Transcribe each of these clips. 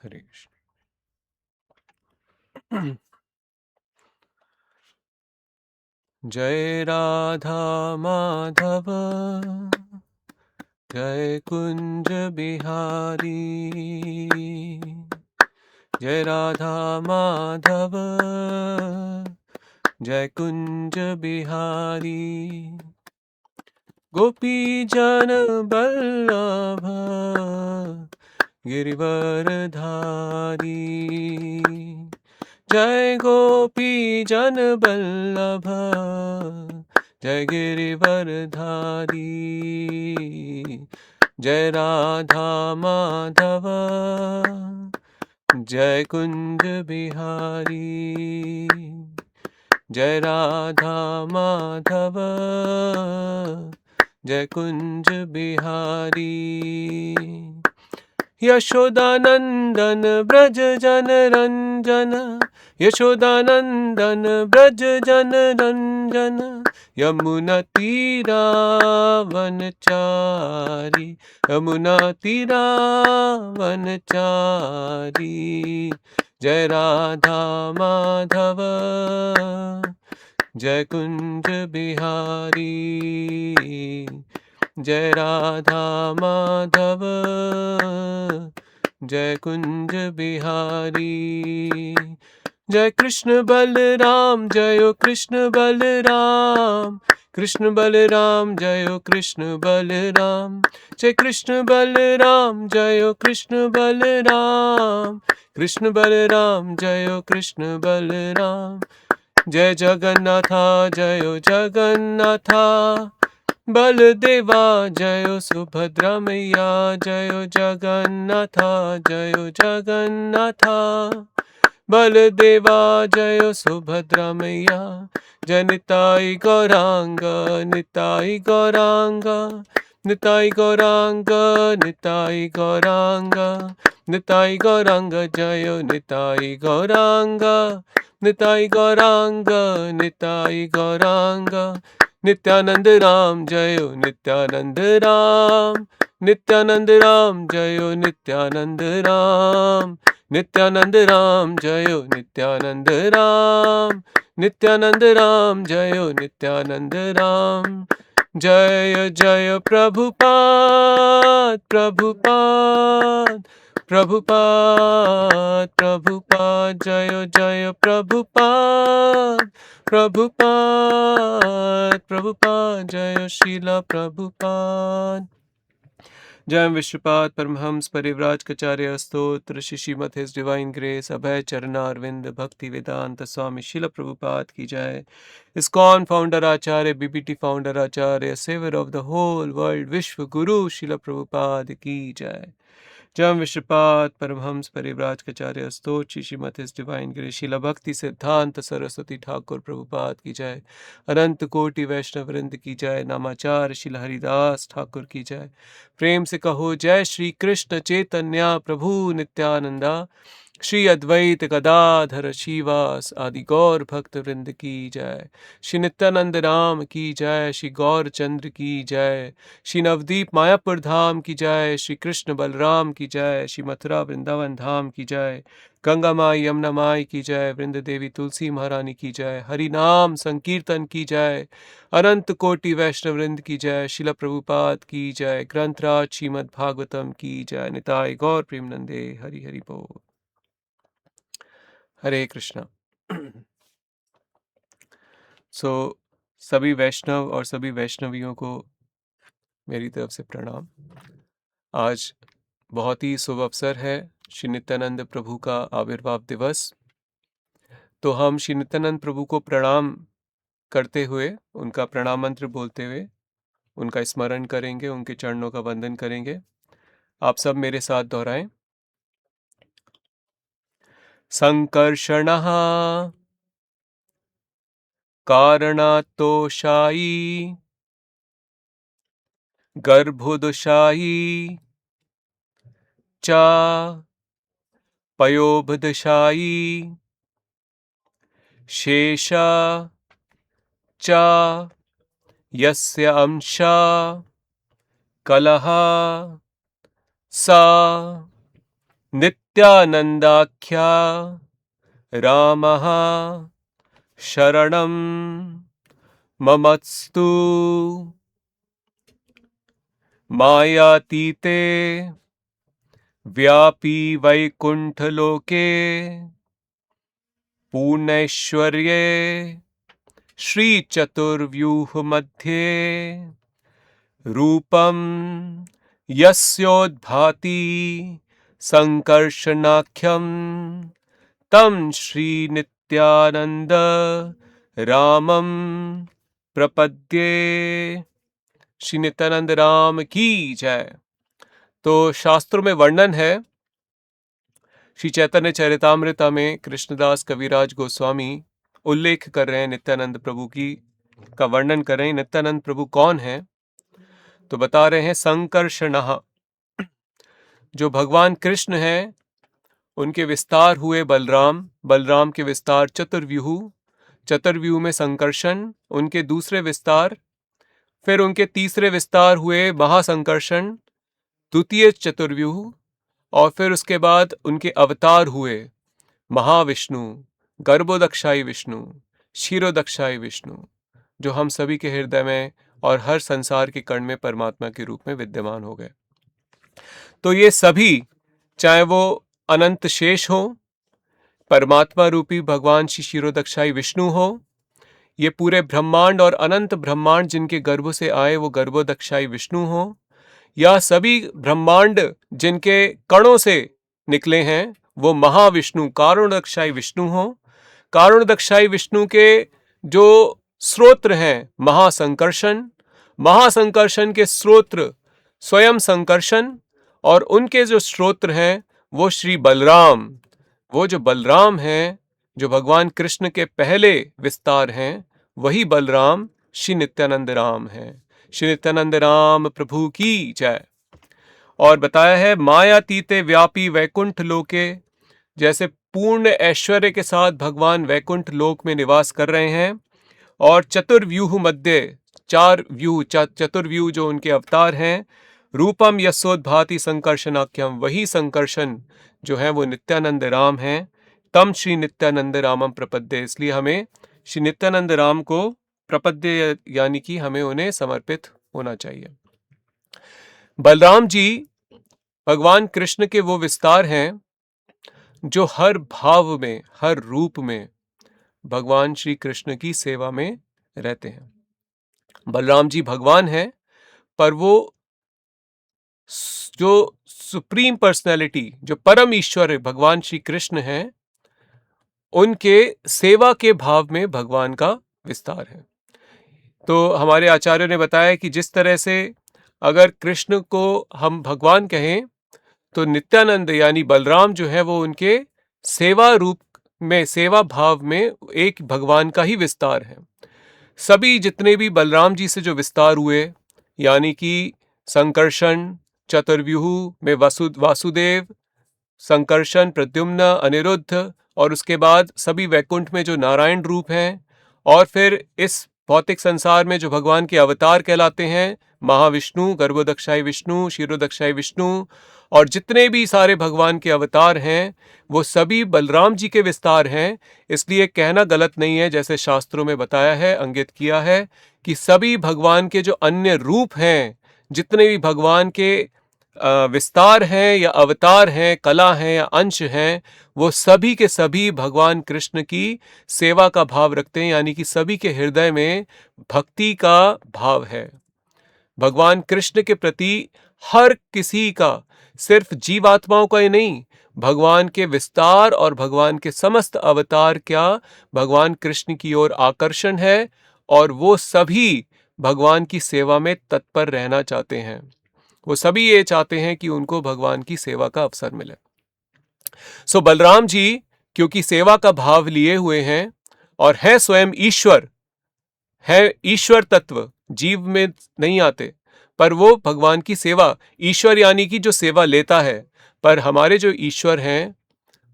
हरे कृष्ण। जय राधा माधव, जय कुंज बिहारी। जय राधा माधव, जय कुंज बिहारी। गोपी जन बल्लभ गिरिवरधारी। जय गोपी जन बल्लभ, जय गिरिवरधारी। जय राधा माधव, जय कुंज बिहारी। जय राधा माधव, जय कुंज बिहारी। यशोदानंदन ब्रज जन रंजन, यशोदानंदन ब्रज जन रंजन। यमुना तीरा वनचारी, यमुना तीरा वनचारी। जय राधा माधव, जय कुंज बिहारी। जय राधा माधव, जय कुंज बिहारी। जय कृष्ण बलराम, जयो कृष्ण बलराम। कृष्ण बलराम, जयो कृष्ण बलराम। जय कृष्ण बलराम, जयो कृष्ण बलराम। कृष्ण बलराम, जयो कृष्ण बलराम। जय जगन्नाथा, जयो जगन्नाथा। बलदेवा, जयो सुभद्रा मैया। जयो जगन्नाथा, जयो जगन्नाथा। बलदेवा, जयो सुभद्रा मैया। जय निताई गौरांग, निताई गौरांग। निताई गौरांग, निताई गौरांग। निताई गौरांग, जयो निताई गौरांग। निताई गौरांग, निताई गौरांग। नित्यानंद राम, जयो नित्यानंद राम। नित्यानंद राम, जयो नित्यानंद राम। नित्यानंद राम, जयो नित्यानंद राम। नित्यानंद राम, जयो नित्यानंद राम। जय जय प्रभुपाद प्रभुपाद प्रभुपाद प्रभुपाद। जय जय प्रभुपाद प्रभुपाद प्रभुपाद। जय श्रीला प्रभुपाद। जय विश्वपाद परमहंस परिव्राजकाचार्य स्तोत्र Srimad His Divine Grace Abhay Charana Aravinda Bhakti Vedanta Swami Srila Prabhupada की जय। ISKCON founder acharya, BBT founder acharya, saviour of the whole world विश्व गुरु शिल प्रभुपाद की जय। जय विश्वपाद परमहंस परिव्राजकाचार्य स्तोत्र श्रीमद हिज डिवाइन ग्रेस शिला भक्ति सिद्धांत सरस्वती ठाकुर प्रभुपाद की जय। अनंत कोटि वैष्णव वृंद की जय। नामाचार्य शिल हरिदास ठाकुर की जय। प्रेम से कहो जय श्री कृष्ण चैतन्य प्रभु नित्यानंदा। श्री अद्वैत गदाधर श्रीवास आदि गौर भक्त वृंद की जय। श्री नित्यानंद राम की जय। श्री गौर चंद्र की जय। श्री नवदीप मायापुर धाम की जय। श्री कृष्ण बलराम की जय। श्री मथुरा वृंदावन धाम की जय। गंगा माई यमुना माई की जय। वृंद देवी तुलसी महारानी की जय। हरि नाम संकीर्तन की जय। अनंत कोटि वैष्णव वृंद की जय। शिल प्रभुपाद की जय। ग्रंथराज श्रीमद् भागवतम की जय। निताय गौर प्रेमनंदे हरि हरि बोल। हरे कृष्णा। सभी वैष्णव और सभी वैष्णवियों को मेरी तरफ से प्रणाम। आज बहुत ही शुभ अवसर है, श्री नित्यानंद प्रभु का आविर्भाव दिवस। तो हम श्री नित्यानंद प्रभु को प्रणाम करते हुए, उनका प्रणाम मंत्र बोलते हुए उनका स्मरण करेंगे, उनके चरणों का वंदन करेंगे। आप सब मेरे साथ दोहराएं। संकर्षणः कारणात्तोषायी गर्भोदशायी च पयोबदशायी शेषा च यस्य अंशा कलह सा नित्यानंदाख्या रामः शरणं ममस्तु मायातीते व्यापी वैकुंठलोके पूर्णैश्वर्ये श्रीचतुर्व्यूह मध्ये रूपं यस्योद्भाति संकर्षणाख्यं तं श्री नित्यानंद रामं प्रपद्ये। श्री नित्यानंद राम की जय। तो शास्त्रों में वर्णन है, श्री चैतन्य चरितामृता में कृष्णदास कविराज गोस्वामी उल्लेख कर रहे हैं नित्यानंद प्रभु की का वर्णन कर रहे हैं। नित्यानंद प्रभु कौन है? तो बता रहे हैं संकर्षणः, जो भगवान कृष्ण हैं उनके विस्तार हुए बलराम, बलराम के विस्तार चतुर्व्यूह, चतुर्व्यूह में संकर्षण, उनके दूसरे विस्तार, फिर उनके तीसरे विस्तार हुए महासंकर्षण, द्वितीय चतुर्व्यूह, और फिर उसके बाद उनके अवतार हुए महाविष्णु, गर्भोदक्षाई विष्णु, क्षीरोदक्षाई विष्णु, जो हम सभी के हृदय में और हर संसार के कण में परमात्मा के रूप में विद्यमान हो गए। तो ये सभी, चाहे वो अनंत शेष हो, परमात्मा रूपी भगवान श्री क्षीरोदक्षाई विष्णु हो, ये पूरे ब्रह्मांड और अनंत ब्रह्मांड जिनके गर्भ से आए वो गर्भोदक्षाई विष्णु हो, या सभी ब्रह्मांड जिनके कणों से निकले हैं वो महाविष्णु कारुणदक्षाई विष्णु हो, कारुणदक्षाई विष्णु के जो स्रोत्र हैं महासंकर्षण, महासंकर्षण के स्रोत्र स्वयं संकर्षण, और उनके जो स्रोत्र हैं वो श्री बलराम, वो जो बलराम हैं, जो भगवान कृष्ण के पहले विस्तार हैं, वही बलराम श्री नित्यानंद राम हैं। श्री नित्यानंद राम प्रभु की जय। और बताया है मायातीते व्यापी वैकुंठ लोके, जैसे पूर्ण ऐश्वर्य के साथ भगवान वैकुंठ लोक में निवास कर रहे हैं, और चतुर्व्यूह मध्य, चार व्यूह, चतुर्व्यूह जो उनके अवतार हैं, रूपम यशोद्भाति संकर्षणाख्यम, वही संकर्षण जो है वो नित्यानंद राम हैं, तम श्री नित्यानंद रामम प्रपद्ये। इसलिए हमें श्री नित्यानंद राम को प्रपद्ये यानी कि हमें उन्हें समर्पित होना चाहिए। बलराम जी भगवान कृष्ण के वो विस्तार हैं जो हर भाव में, हर रूप में भगवान श्री कृष्ण की सेवा में रहते हैं। बलराम जी भगवान हैं, पर वो जो सुप्रीम पर्सनैलिटी, जो परम ईश्वर भगवान श्री कृष्ण हैं, उनके सेवा के भाव में भगवान का विस्तार है। तो हमारे आचार्यों ने बताया कि जिस तरह से अगर कृष्ण को हम भगवान कहें, तो नित्यानंद यानी बलराम जो है वो उनके सेवा रूप में, सेवा भाव में एक भगवान का ही विस्तार है। सभी जितने भी बलराम जी से जो विस्तार हुए, यानी कि संकर्षण, चतुर्व्यूह में वासुदेव, संकर्षण, प्रद्युम्न, अनिरुद्ध, और उसके बाद सभी वैकुंठ में जो नारायण रूप हैं, और फिर इस भौतिक संसार में जो भगवान के अवतार कहलाते हैं, महाविष्णु, गर्भोदक्षाई विष्णु, क्षीरोदक्षाई विष्णु, और जितने भी सारे भगवान के अवतार हैं वो सभी बलराम जी के विस्तार हैं। इसलिए कहना गलत नहीं है, जैसे शास्त्रों में बताया है, अंकित किया है, कि सभी भगवान के जो अन्य रूप हैं, जितने भी भगवान के विस्तार हैं या अवतार हैं, कला हैं या अंश हैं, वो सभी के सभी भगवान कृष्ण की सेवा का भाव रखते हैं, यानी कि सभी के हृदय में भक्ति का भाव है। भगवान कृष्ण के प्रति हर किसी का, सिर्फ जीवात्माओं का ही नहीं, भगवान के विस्तार और भगवान के समस्त अवतार क्या भगवान कृष्ण की ओर आकर्षण है, और वो सभी भगवान की सेवा में तत्पर रहना चाहते हैं। वो सभी ये चाहते हैं कि उनको भगवान की सेवा का अवसर मिले। सो बलराम जी क्योंकि सेवा का भाव लिए हुए हैं और है स्वयं ईश्वर, है ईश्वर तत्व, जीव में नहीं आते, पर वो भगवान की सेवा, ईश्वर यानी कि जो सेवा लेता है, पर हमारे जो ईश्वर हैं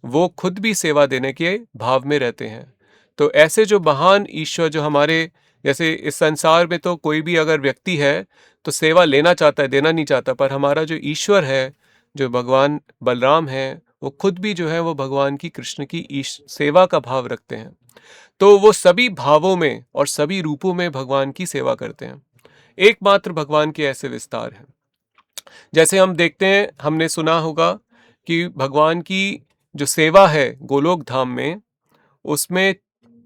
वो खुद भी सेवा देने के भाव में रहते हैं। तो ऐसे जो महान ईश्वर जो हमारे, जैसे इस संसार में तो कोई भी अगर व्यक्ति है तो सेवा लेना चाहता है, देना नहीं चाहता, पर हमारा जो ईश्वर है, जो भगवान बलराम हैं, वो खुद भी जो है वो भगवान की कृष्ण की सेवा का भाव रखते हैं। तो वो सभी भावों में और सभी रूपों में भगवान की सेवा करते हैं। एकमात्र भगवान के ऐसे विस्तार हैं। जैसे हम देखते हैं, हमने सुना होगा कि भगवान की जो सेवा है गोलोक धाम में, उसमें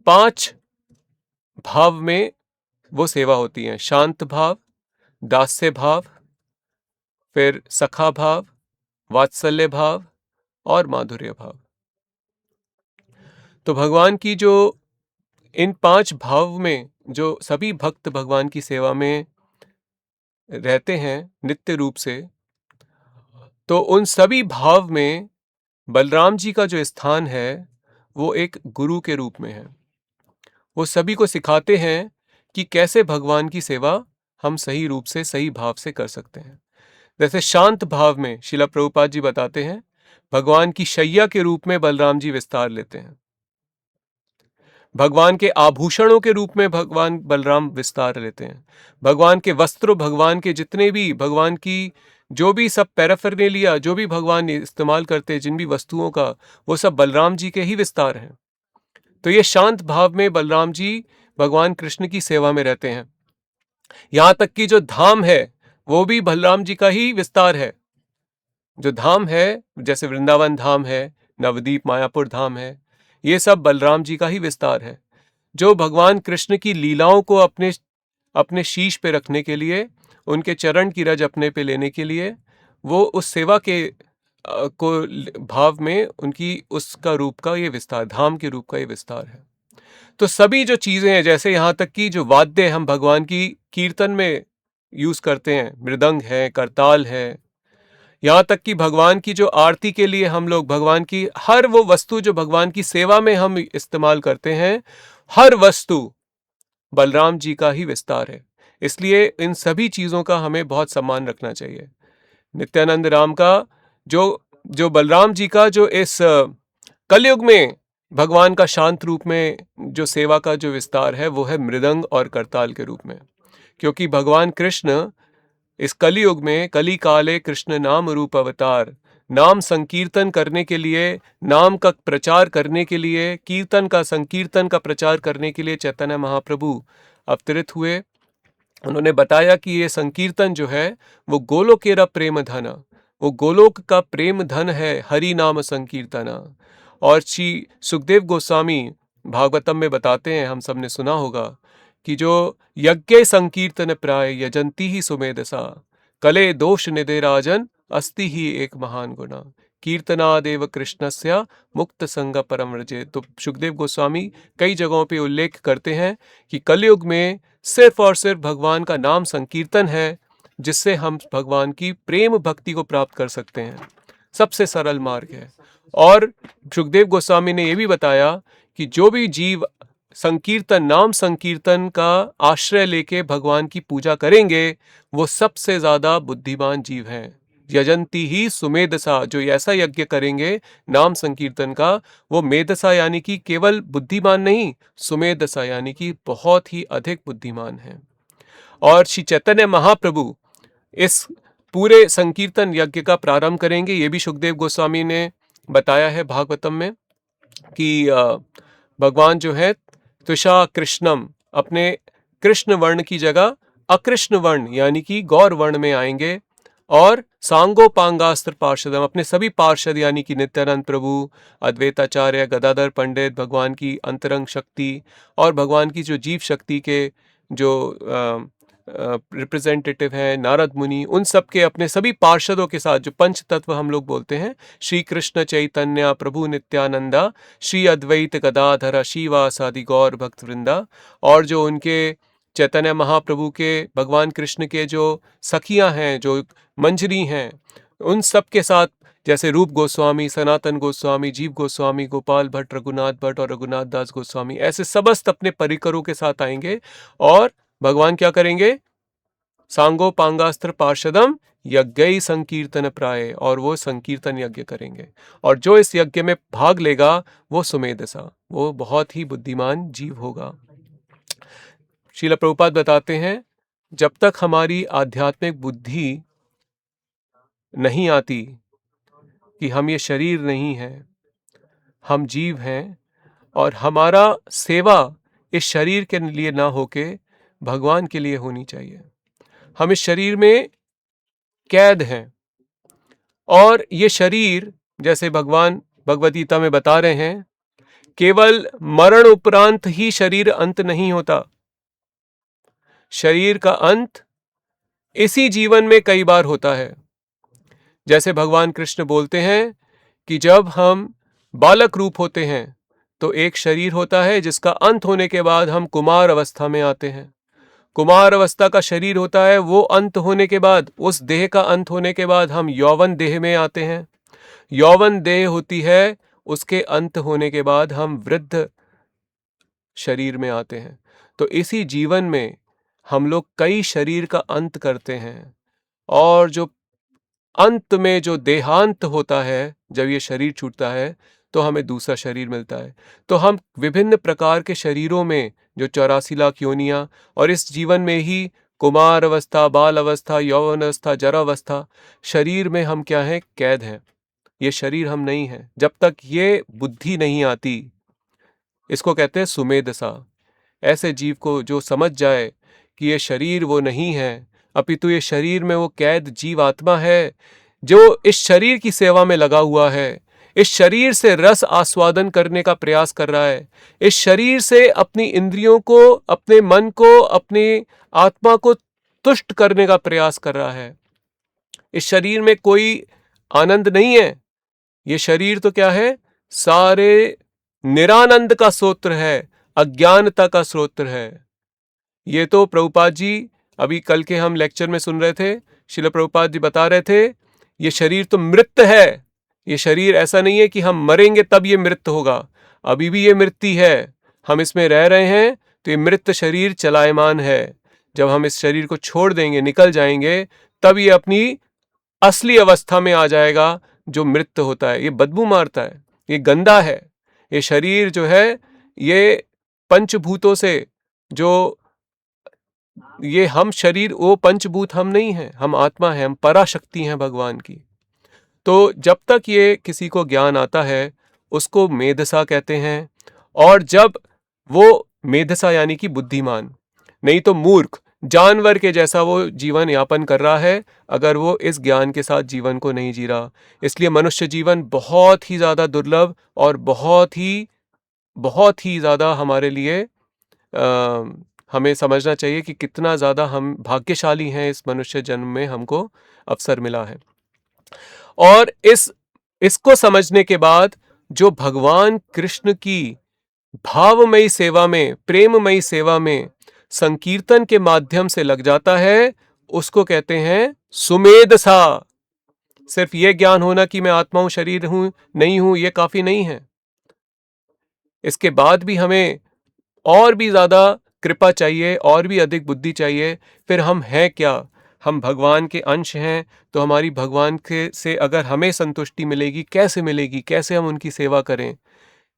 5 भाव में वो सेवा होती है। शांत भाव, दास्य भाव, फिर सखा भाव, वात्सल्य भाव और माधुर्य भाव। तो भगवान की जो इन 5 भाव में जो सभी भक्त भगवान की सेवा में रहते हैं नित्य रूप से, तो उन सभी भाव में बलराम जी का जो स्थान है वो एक गुरु के रूप में है। वो सभी को सिखाते हैं कि कैसे भगवान की सेवा हम सही रूप से सही भाव से कर सकते हैं। जैसे शांत भाव में श्रील प्रभुपाद जी बताते हैं, भगवान की शैया के रूप में बलराम जी विस्तार लेते हैं। भगवान के आभूषणों के रूप में भगवान बलराम विस्तार लेते हैं। भगवान के वस्त्रों, भगवान के जितने भी भगवान की जो भी सब पैराफर्नेलिया जो भी भगवान इस्तेमाल करते हैं, जिन भी वस्तुओं का, वो सब बलराम जी के ही विस्तार हैं। तो ये शांत भाव में बलराम जी भगवान कृष्ण की सेवा में रहते हैं। यहाँ तक कि जो धाम है वो भी बलराम जी का ही विस्तार है। जो धाम है, जैसे वृंदावन धाम है, नवदीप मायापुर धाम है, ये सब बलराम जी का ही विस्तार है। जो भगवान कृष्ण की लीलाओं को अपने शीश पे रखने के लिए, उनके चरण की रज अपने पे लेने के लिए, वो उस सेवा के को भाव में उनकी उसका रूप का ये विस्तार, धाम के रूप का ये विस्तार है। तो सभी जो चीजें हैं, जैसे यहाँ तक कि जो वाद्य हम भगवान की कीर्तन में यूज करते हैं, मृदंग है, करताल है, यहाँ तक कि भगवान की जो आरती के लिए हम लोग भगवान की हर वो वस्तु जो भगवान की सेवा में हम इस्तेमाल करते हैं, हर वस्तु बलराम जी का ही विस्तार है। इसलिए इन सभी चीजों का हमें बहुत सम्मान रखना चाहिए। नित्यानंद राम का जो जो बलराम जी का जो इस कलयुग में भगवान का शांत रूप में जो सेवा का जो विस्तार है, वो है मृदंग और करताल के रूप में। क्योंकि भगवान कृष्ण इस कलियुग में, कली काले कृष्ण नाम रूप अवतार, नाम संकीर्तन करने के लिए, नाम का प्रचार करने के लिए, कीर्तन का संकीर्तन का प्रचार करने के लिए चैतन्य महाप्रभु अवतरित हुए। उन्होंने बताया कि ये संकीर्तन जो है वो गोलोकेरा प्रेम धन, वो गोलोक का प्रेम धन है, हरि नाम संकीर्तना। और श्री सुखदेव गोस्वामी भागवतम में बताते हैं, हम सब ने सुना होगा, कि जो यज्ञ संकीर्तन प्राय यजंती ही सुमेधसा, कले दोष निधे राजन अस्ति ही एक महान गुणा, कीर्तनादेव कृष्णस्य मुक्त संग परम रजे। तो सुखदेव गोस्वामी कई जगहों पे उल्लेख करते हैं कि कलयुग में सिर्फ और सिर्फ भगवान का नाम संकीर्तन है जिससे हम भगवान की प्रेम भक्ति को प्राप्त कर सकते हैं। सबसे सरल मार्ग है। और सुखदेव गोस्वामी ने यह भी बताया कि जो भी जीव संकीर्तन, नाम संकीर्तन का आश्रय लेके भगवान की पूजा करेंगे, वो सबसे ज्यादा बुद्धिमान जीव हैं। यजंती ही सुमेधसा, जो ऐसा यज्ञ करेंगे नाम संकीर्तन का, वो मेधसा यानी कि केवल बुद्धिमान नहीं, सुमेधसा यानी कि बहुत ही अधिक बुद्धिमान है। और श्री चैतन्य महाप्रभु इस पूरे संकीर्तन यज्ञ का प्रारंभ करेंगे। ये भी सुखदेव गोस्वामी ने बताया है भागवतम में कि भगवान जो है तुषा कृष्णम, अपने कृष्ण वर्ण की जगह अकृष्ण वर्ण यानी कि गौर वर्ण में आएंगे। और सांगोपांगास्त्र पार्षदम, अपने सभी पार्षद यानी कि नित्यानंद प्रभु, अद्वैताचार्य, गदाधर पंडित, भगवान की अंतरंग शक्ति और भगवान की जो जीव शक्ति के जो रिप्रेजेंटेटिव हैं, नारद मुनि, उन सब के अपने सभी पार्षदों के साथ, जो पंच तत्व हम लोग बोलते हैं, श्री कृष्ण चैतन्य प्रभु नित्यानंदा, श्री अद्वैत गदाधर श्रीवासादि गौर भक्त वृंदा, और जो उनके चैतन्य महाप्रभु के, भगवान कृष्ण के जो सखियां हैं, जो मंजरी हैं, उन सब के साथ, जैसे रूप गोस्वामी, सनातन गोस्वामी, जीव गोस्वामी, गोपाल भट्ट, रघुनाथ भट्ट और रघुनाथ दास गोस्वामी, ऐसे सबस्त अपने परिकरों के साथ आएंगे और भगवान क्या करेंगे? सांगो पांगास्त्र पार्षदम यज्ञ संकीर्तन प्राय, और वो संकीर्तन यज्ञ करेंगे। और जो इस यज्ञ में भाग लेगा वो सुमेधसा, वो बहुत ही बुद्धिमान जीव होगा। श्रील प्रभुपाद बताते हैं, जब तक हमारी आध्यात्मिक बुद्धि नहीं आती कि हम ये शरीर नहीं हैं, हम जीव हैं और हमारा सेवा इस शरीर के लिए ना होके भगवान के लिए होनी चाहिए। हम इस शरीर में कैद हैं और ये शरीर, जैसे भगवान भगवद गीता में बता रहे हैं, केवल मरण उपरांत ही शरीर अंत नहीं होता। शरीर का अंत इसी जीवन में कई बार होता है। जैसे भगवान कृष्ण बोलते हैं कि जब हम बालक रूप होते हैं तो एक शरीर होता है जिसका अंत होने के बाद हम कुमार अवस्था में आते हैं। कुमार अवस्था का शरीर होता है, वो अंत होने के बाद, उस देह का अंत होने के बाद हम यौवन देह में आते हैं। यौवन देह होती है, उसके अंत होने के बाद हम वृद्ध शरीर में आते हैं। तो इसी जीवन में हम लोग कई शरीर का अंत करते हैं और जो अंत में जो देहांत होता है, जब ये शरीर छूटता है तो हमें दूसरा शरीर मिलता है। तो हम विभिन्न प्रकार के शरीरों में, जो 84 लाख योनियां, और इस जीवन में ही कुमार अवस्था, बाल अवस्था, यौवन अवस्था, जरावस्था, शरीर में हम क्या हैं? कैद हैं। ये शरीर हम नहीं हैं। जब तक ये बुद्धि नहीं आती, इसको कहते हैं सुमेधसा। ऐसे जीव को जो समझ जाए कि ये शरीर वो नहीं है, अपितु ये शरीर में वो कैद जीव आत्मा है जो इस शरीर की सेवा में लगा हुआ है, इस शरीर से रस आस्वादन करने का प्रयास कर रहा है, इस शरीर से अपनी इंद्रियों को, अपने मन को, अपनी आत्मा को तुष्ट करने का प्रयास कर रहा है। इस शरीर में कोई आनंद नहीं है। ये शरीर तो क्या है? सारे निरानंद का स्रोत है, अज्ञानता का स्रोत है। ये तो प्रभुपाद जी अभी कल के हम लेक्चर में सुन रहे थे, श्रील प्रभुपाद जी बता रहे थे, ये शरीर तो मृत है। ये शरीर ऐसा नहीं है कि हम मरेंगे तब ये मृत होगा, अभी भी ये मृत्यु है। हम इसमें रह रहे हैं तो ये मृत शरीर चलायमान है। जब हम इस शरीर को छोड़ देंगे, निकल जाएंगे, तब ये अपनी असली अवस्था में आ जाएगा जो मृत होता है। ये बदबू मारता है, ये गंदा है। ये शरीर जो है, ये पंचभूतों से, जो ये हम शरीर, वो पंचभूत हम नहीं हैं, हम आत्मा हैं, हम पराशक्ति हैं भगवान की। तो जब तक ये किसी को ज्ञान आता है उसको मेधसा कहते हैं। और जब वो मेधसा यानी कि बुद्धिमान, नहीं तो मूर्ख, जानवर के जैसा वो जीवन यापन कर रहा है अगर वो इस ज्ञान के साथ जीवन को नहीं जी रहा। इसलिए मनुष्य जीवन बहुत ही ज़्यादा दुर्लभ और बहुत ही ज़्यादा हमारे लिए हमें समझना चाहिए कि कितना ज़्यादा हम भाग्यशाली हैं, इस मनुष्य जन्म में हमको अवसर मिला है। और इसको समझने के बाद जो भगवान कृष्ण की भावमयी सेवा में, प्रेममयी सेवा में संकीर्तन के माध्यम से लग जाता है, उसको कहते हैं सुमेधसा। सिर्फ ये ज्ञान होना कि मैं आत्मा हूं, शरीर हूं, नहीं हूं, ये काफी नहीं है। इसके बाद भी हमें और भी ज्यादा कृपा चाहिए, और भी अधिक बुद्धि चाहिए। फिर हम हैं क्या? हम भगवान के अंश हैं, तो हमारी भगवान के से अगर हमें संतुष्टि मिलेगी, कैसे मिलेगी? कैसे हम उनकी सेवा करें?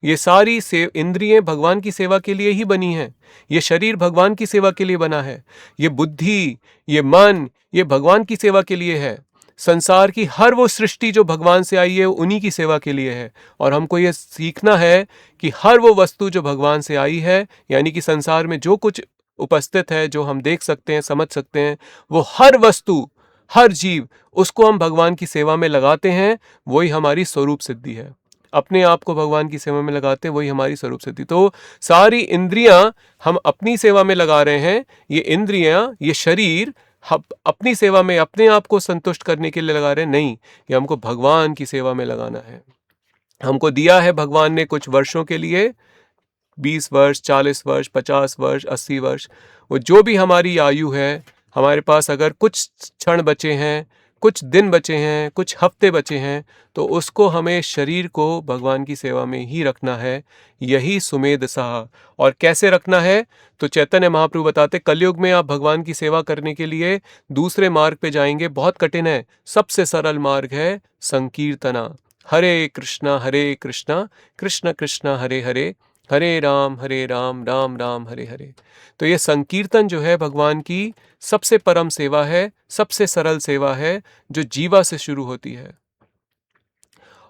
ये सारी इंद्रियां भगवान की सेवा के लिए ही बनी हैं। ये शरीर भगवान की सेवा के लिए बना है। ये बुद्धि, ये मन, ये भगवान की सेवा के लिए है। संसार की हर वो सृष्टि जो भगवान से आई है, उन्हीं की सेवा के लिए है। और हमको ये सीखना है कि हर वो वस्तु जो भगवान से आई है, यानी कि संसार में जो कुछ उपस्थित है, जो हम देख सकते हैं, समझ सकते हैं, वो हर वस्तु, हर जीव, उसको हम भगवान की सेवा में लगाते हैं, वही हमारी स्वरूप सिद्धि है। अपने आप को भगवान की सेवा में लगाते हैं, वही हमारी स्वरूप सिद्धि। तो सारी इंद्रियां हम अपनी सेवा में लगा रहे हैं। ये इंद्रियां, ये शरीर हम अपनी सेवा में, अपने आप को संतुष्ट करने के लिए लगा रहे हैं, नहीं। ये हमको भगवान की सेवा में लगाना है। हमको दिया है भगवान ने कुछ वर्षों के लिए, 20 वर्ष, 40 वर्ष, 50 वर्ष, 80 वर्ष, वो जो भी हमारी आयु है, हमारे पास अगर कुछ क्षण बचे हैं, कुछ दिन बचे हैं, कुछ हफ्ते बचे हैं, तो उसको हमें शरीर को भगवान की सेवा में ही रखना है। यही सुमेध साह। और कैसे रखना है? तो चैतन्य महाप्रभु बताते, कलयुग में आप भगवान की सेवा करने के लिए दूसरे मार्ग पे जाएंगे, बहुत कठिन है। सबसे सरल मार्ग है संकीर्तना। हरे कृष्णा कृष्ण कृष्ण हरे हरे, हरे राम राम राम हरे हरे। तो ये संकीर्तन जो है भगवान की सबसे परम सेवा है, सबसे सरल सेवा है, जो जीवा से शुरू होती है।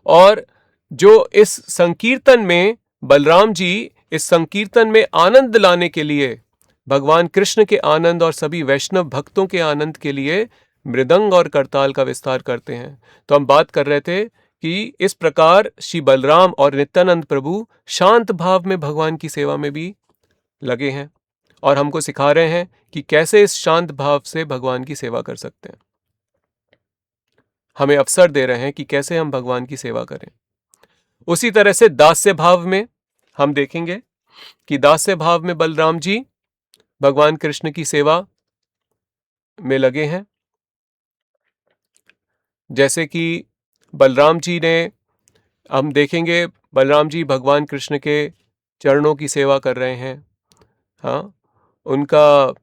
और जो इस संकीर्तन में बलराम जी इस संकीर्तन में आनंद लाने के लिए, भगवान कृष्ण के आनंद और सभी वैष्णव भक्तों के आनंद के लिए मृदंग और करताल का विस्तार करते हैं। तो हम बात कर रहे थे कि इस प्रकार श्री बलराम और नित्यानंद प्रभु शांत भाव में भगवान की सेवा में भी लगे हैं और हमको सिखा रहे हैं कि कैसे इस शांत भाव से भगवान की सेवा कर सकते हैं। हमें अवसर दे रहे हैं कि कैसे हम भगवान की सेवा करें। उसी तरह से दास्य भाव में हम देखेंगे कि दास्य भाव में बलराम जी भगवान कृष्ण की सेवा में लगे हैं। जैसे कि बलराम जी ने, हम देखेंगे बलराम जी भगवान कृष्ण के चरणों की सेवा कर रहे हैं। हाँ, उनका,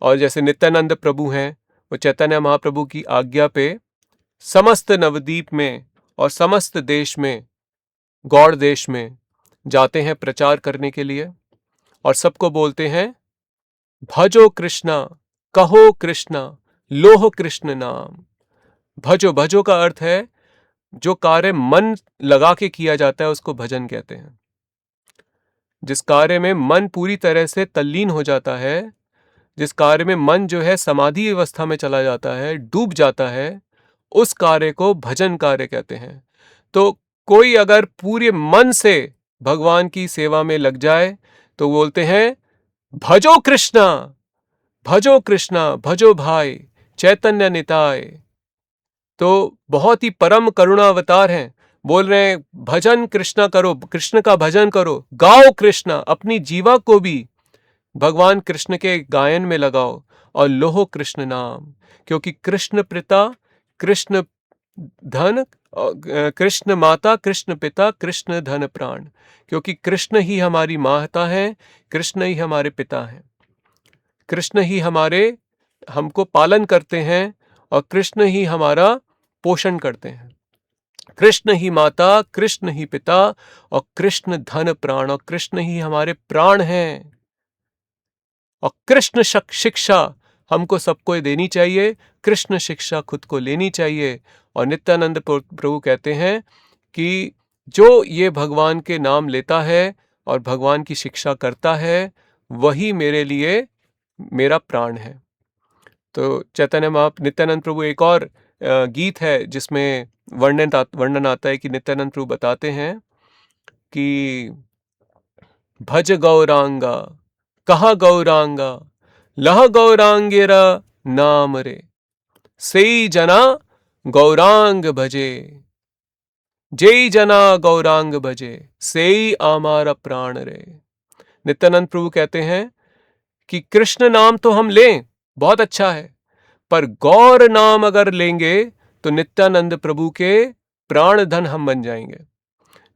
और जैसे नित्यानंद प्रभु हैं, वो चैतन्य महाप्रभु की आज्ञा पे समस्त नवद्वीप में और समस्त देश में, गौड़ देश में जाते हैं प्रचार करने के लिए और सबको बोलते हैं भजो कृष्णा, कहो कृष्णा, लोह कृष्ण नाम। भजो, भजो का अर्थ है जो कार्य मन लगा के किया जाता है उसको भजन कहते हैं। जिस कार्य में मन पूरी तरह से तल्लीन हो जाता है, जिस कार्य में मन जो है समाधि अवस्था में चला जाता है, डूब जाता है, उस कार्य को भजन कार्य कहते हैं। तो कोई अगर पूरे मन से भगवान की सेवा में लग जाए तो बोलते हैं भजो कृष्णा, भजो कृष्णा, भजो भाई चैतन्य निताय। तो बहुत ही परम करुणा अवतार हैं, बोल रहे हैं भजन कृष्णा करो, कृष्ण का भजन करो, गाओ कृष्णा, अपनी जीवा को भी भगवान कृष्ण के गायन में लगाओ और लोहो कृष्ण नाम, क्योंकि कृष्ण पिता, कृष्ण धन, कृष्ण माता, कृष्ण पिता, कृष्ण धन प्राण, क्योंकि कृष्ण ही हमारी माता है, कृष्ण ही हमारे पिता हैं, कृष्ण ही हमको पालन करते हैं और कृष्ण ही हमारा पोषण करते हैं। कृष्ण ही माता, कृष्ण ही पिता और कृष्ण धन प्राण, और कृष्ण ही हमारे प्राण हैं। और कृष्ण शिक्षा हमको सबको देनी चाहिए, कृष्ण शिक्षा खुद को लेनी चाहिए। और नित्यानंद प्रभु कहते हैं कि जो ये भगवान के नाम लेता है और भगवान की शिक्षा करता है, वही मेरे लिए मेरा प्राण है। तो नित्यानंद प्रभु, एक और गीत है जिसमें वर्णन आता है कि नित्यानंद प्रभु बताते हैं कि भज गौरांगा, कहा गौरांगा, लह गौरांगेरा नाम रे, सेई जना गौरांग भजे, जेई जना गौरांग भजे, सेई आमारा प्राण रे। नित्यानंद प्रभु कहते हैं कि कृष्ण नाम तो हम लें, बहुत अच्छा है, पर गौर नाम अगर लेंगे तो नित्यानंद प्रभु के प्राण धन हम बन जाएंगे।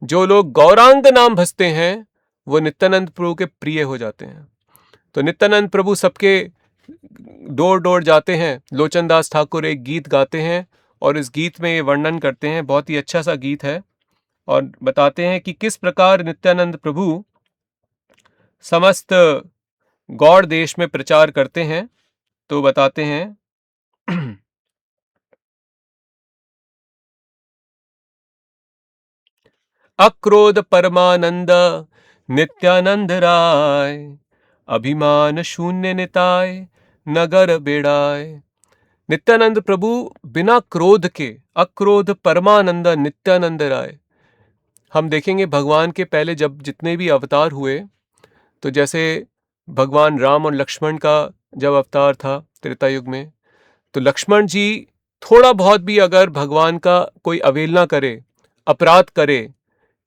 जो लोग गौरांग नाम भजते हैं वो नित्यानंद प्रभु के प्रिय हो जाते हैं। तो नित्यानंद प्रभु सबके डोर डोर जाते हैं। लोचन दास ठाकुर एक गीत गाते हैं और इस गीत में ये वर्णन करते हैं, बहुत ही अच्छा सा गीत है, और बताते हैं कि किस प्रकार नित्यानंद प्रभु समस्त गौड़ देश में प्रचार करते हैं। तो बताते हैं अक्रोध परमानंद नित्यानंद राय, अभिमान शून्य निताय नगर बेड़ाय। नित्यानंद प्रभु बिना क्रोध के, अक्रोध परमानंद नित्यानंद राय। हम देखेंगे भगवान के पहले जब जितने भी अवतार हुए, तो जैसे भगवान राम और लक्ष्मण का जब अवतार था त्रेता युग में, तो लक्ष्मण जी थोड़ा बहुत भी अगर भगवान का कोई अवहेलना करे, अपराध करे,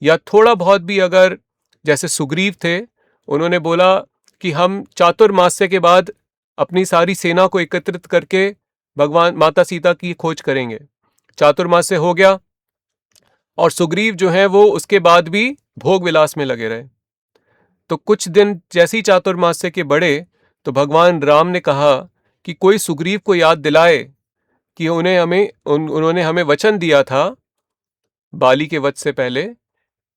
या थोड़ा बहुत भी अगर, जैसे सुग्रीव थे, उन्होंने बोला कि हम चातुर्मास्य के बाद अपनी सारी सेना को एकत्रित करके भगवान माता सीता की खोज करेंगे। चातुर्मास्य हो गया और सुग्रीव जो है वो उसके बाद भी भोग विलास में लगे रहे। तो कुछ दिन जैसे ही चातुर्मास्य के बढ़े तो भगवान राम ने कहा कि कोई सुग्रीव को याद दिलाए कि उन्होंने हमें वचन दिया था बाली के वध से पहले,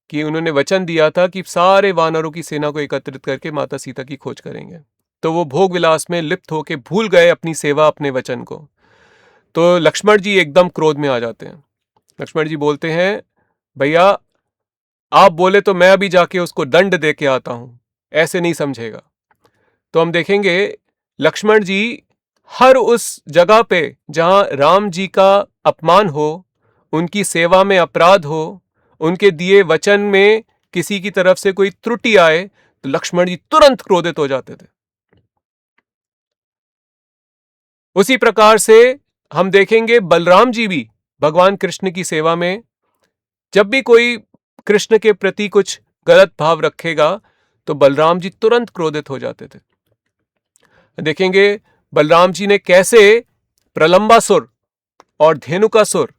कि उन्होंने वचन दिया था कि सारे वानरों की सेना को एकत्रित करके माता सीता की खोज करेंगे। तो वो भोग विलास में लिप्त होकर भूल गए अपनी सेवा, अपने वचन को। तो लक्ष्मण जी एकदम क्रोध में आ जाते हैं। लक्ष्मण जी बोलते हैं भैया आप बोले तो मैं अभी जाके उसको दंड दे के आता हूं, ऐसे नहीं समझेगा। तो हम देखेंगे लक्ष्मण जी हर उस जगह पे जहां राम जी का अपमान हो, उनकी सेवा में अपराध हो, उनके दिए वचन में किसी की तरफ से कोई त्रुटि आए, तो लक्ष्मण जी तुरंत क्रोधित हो जाते थे। उसी प्रकार से हम देखेंगे बलराम जी भी भगवान कृष्ण की सेवा में जब भी कोई कृष्ण के प्रति कुछ गलत भाव रखेगा तो बलराम जी तुरंत क्रोधित हो जाते थे। देखेंगे बलराम जी ने कैसे प्रलंबासुर और धेनुकासुर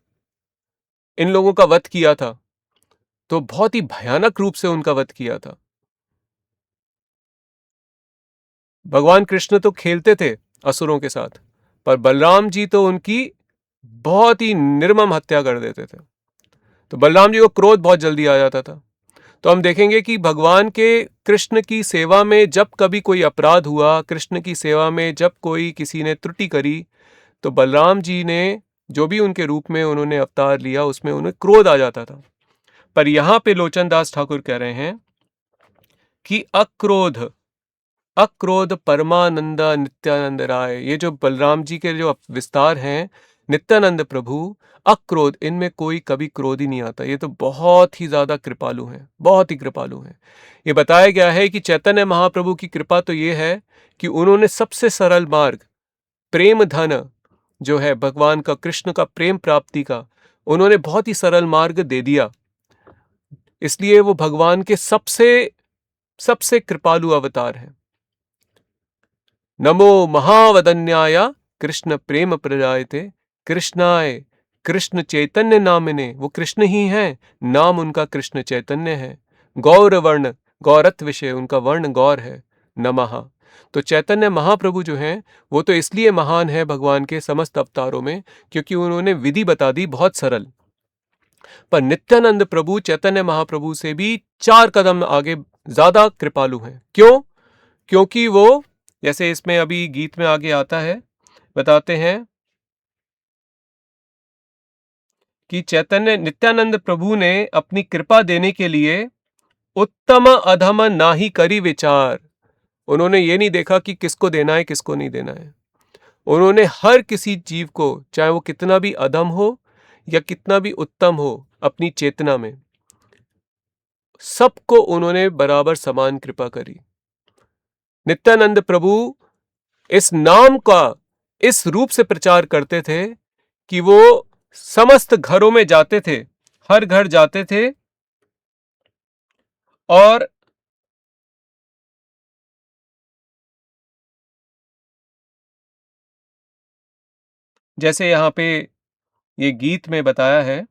इन लोगों का वध किया था, तो बहुत ही भयानक रूप से उनका वध किया था। भगवान कृष्ण तो खेलते थे असुरों के साथ, पर बलराम जी तो उनकी बहुत ही निर्मम हत्या कर देते थे। तो बलराम जी को क्रोध बहुत जल्दी आ जाता था। तो हम देखेंगे कि भगवान के कृष्ण की सेवा में जब कभी कोई अपराध हुआ, कृष्ण की सेवा में जब कोई किसी ने त्रुटि करी, तो बलराम जी ने जो भी उनके रूप में उन्होंने अवतार लिया उसमें उन्हें क्रोध आ जाता था। पर यहां पे लोचन दास ठाकुर कह रहे हैं कि अक्रोध अक्रोध परमानंद नित्यानंद राय, ये जो बलराम जी के जो विस्तार हैं नित्यानंद प्रभु, अक्रोध, इनमें कोई कभी क्रोध ही नहीं आता। ये तो बहुत ही ज्यादा कृपालु हैं, बहुत ही कृपालु हैं। ये बताया गया है कि चैतन्य महाप्रभु की कृपा तो ये है कि उन्होंने सबसे सरल मार्ग प्रेम धन जो है भगवान का, कृष्ण का प्रेम प्राप्ति का, उन्होंने बहुत ही सरल मार्ग दे दिया। इसलिए वो भगवान के सबसे सबसे कृपालु अवतार हैं। नमो महावदन्याय कृष्ण प्रेम प्रदायते कृष्णाय कृष्ण चैतन्य नामिने, वो कृष्ण ही हैं, नाम उनका कृष्ण चैतन्य है। गौर वर्ण, गौरत्व विषय, उनका वर्ण गौर है। नमः। तो चैतन्य महाप्रभु जो हैं वो तो इसलिए महान है भगवान के समस्त अवतारों में क्योंकि उन्होंने विधि बता दी बहुत सरल। पर नित्यानंद प्रभु चैतन्य महाप्रभु से भी 4 कदम आगे ज्यादा कृपालु हैं। क्यों? क्योंकि वो, जैसे इसमें अभी गीत में आगे आता है, बताते हैं कि चैतन्य नित्यानंद प्रभु ने अपनी कृपा देने के लिए उत्तम अधम नाही करी विचार। उन्होंने ये नहीं देखा कि किसको देना है किसको नहीं देना है। उन्होंने हर किसी जीव को, चाहे वो कितना भी अधम हो या कितना भी उत्तम हो, अपनी चेतना में सबको उन्होंने बराबर समान कृपा करी। नित्यानंद प्रभु इस नाम का इस रूप से प्रचार करते थे कि वो समस्त घरों में जाते थे, हर घर जाते थे और जैसे यहां पे ये गीत में बताया है,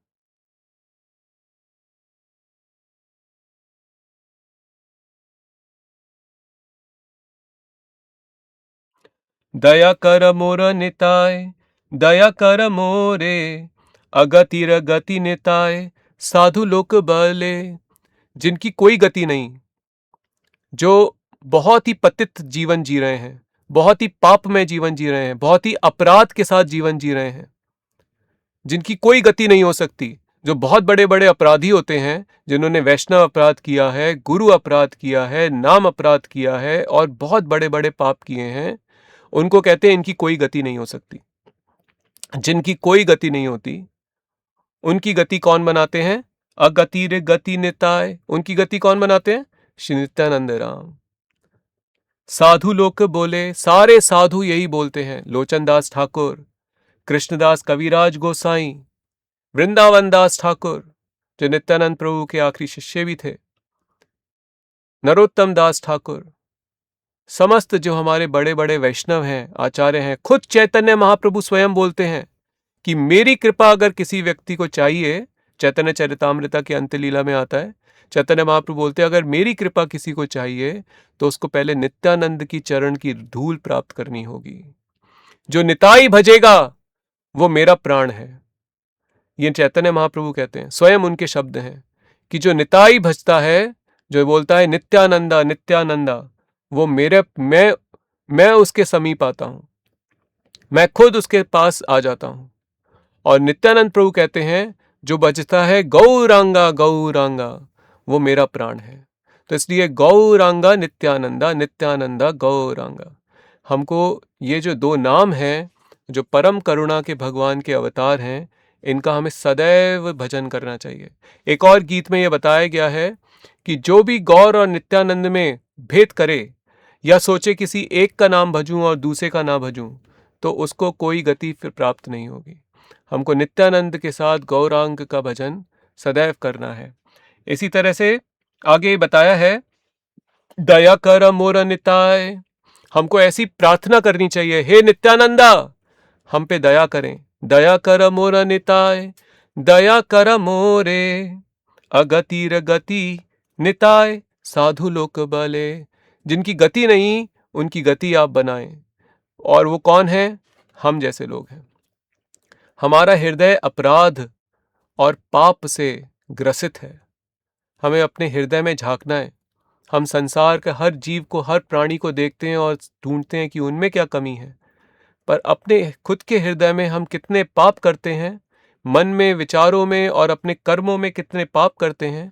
दया कर मोर निताय, दया कर मोरे, अगतिर गति निताय, साधु लोक बले। जिनकी कोई गति नहीं, जो बहुत ही पतित जीवन जी रहे हैं, बहुत ही पाप में जीवन जी रहे हैं, बहुत ही अपराध के साथ जीवन जी रहे हैं, जिनकी कोई गति नहीं हो सकती, जो बहुत बड़े बड़े अपराधी होते हैं, जिन्होंने वैष्णव अपराध किया है, गुरु अपराध किया है, नाम अपराध किया है और बहुत बड़े बड़े पाप किए हैं, उनको कहते हैं इनकी कोई गति नहीं हो सकती। जिनकी कोई गति नहीं होती उनकी गति कौन बनाते हैं? अगतिर गति निताय, उनकी गति कौन बनाते हैं? श्री नित्यानंद राम। साधु लोग बोले, सारे साधु यही बोलते हैं, लोचन दास ठाकुर, कृष्णदास कविराज गोसाई, वृंदावन दास ठाकुर जो नित्यानंद प्रभु के आखिरी शिष्य भी थे, नरोत्तम दास ठाकुर, समस्त जो हमारे बड़े बड़े वैष्णव हैं, आचार्य हैं, खुद चैतन्य महाप्रभु स्वयं बोलते हैं कि मेरी कृपा अगर किसी व्यक्ति को चाहिए, चैतन्य चरितामृता के अंत्य लीला में आता है, चैतन्य महाप्रभु बोलते हैं अगर मेरी कृपा किसी को चाहिए तो उसको पहले नित्यानंद की चरण की धूल प्राप्त करनी होगी। जो निताई भजेगा वो मेरा प्राण है। ये चैतन्य महाप्रभु कहते हैं, स्वयं उनके शब्द हैं कि जो निताई भजता है, जो बोलता है नित्यानंदा नित्यानंदा, वो मैं उसके समीप आता हूं, मैं खुद उसके पास आ जाता हूं। और नित्यानंद प्रभु कहते हैं जो बजता है गौरांगा गौरांगा, वो मेरा प्राण है। तो इसलिए गौरांगा नित्यानंदा, नित्यानंदा गौरांगा। हमको ये जो दो नाम हैं, जो परम करुणा के भगवान के अवतार हैं, इनका हमें सदैव भजन करना चाहिए। एक और गीत में ये बताया गया है कि जो भी गौर और नित्यानंद में भेद करे या सोचे किसी एक का नाम भजूं और दूसरे का ना भजूं, तो उसको कोई गति फिर प्राप्त नहीं होगी। हमको नित्यानंद के साथ गौरांग का भजन सदैव करना है। इसी तरह से आगे बताया है, दया कर मोर निताय। हमको ऐसी प्रार्थना करनी चाहिए, हे नित्यानंदा हम पे दया करें। दया कर मोर निताय, दया कर मोरे, अगतिर गति निताय साधु लोक बले। जिनकी गति नहीं, उनकी गति आप बनाएं। और वो कौन है? हम जैसे लोग हैं। हमारा हृदय अपराध और पाप से ग्रसित है। हमें अपने हृदय में झांकना है। हम संसार के हर जीव को, हर प्राणी को देखते हैं और ढूंढते हैं कि उनमें क्या कमी है, पर अपने खुद के हृदय में हम कितने पाप करते हैं, मन में, विचारों में और अपने कर्मों में कितने पाप करते हैं।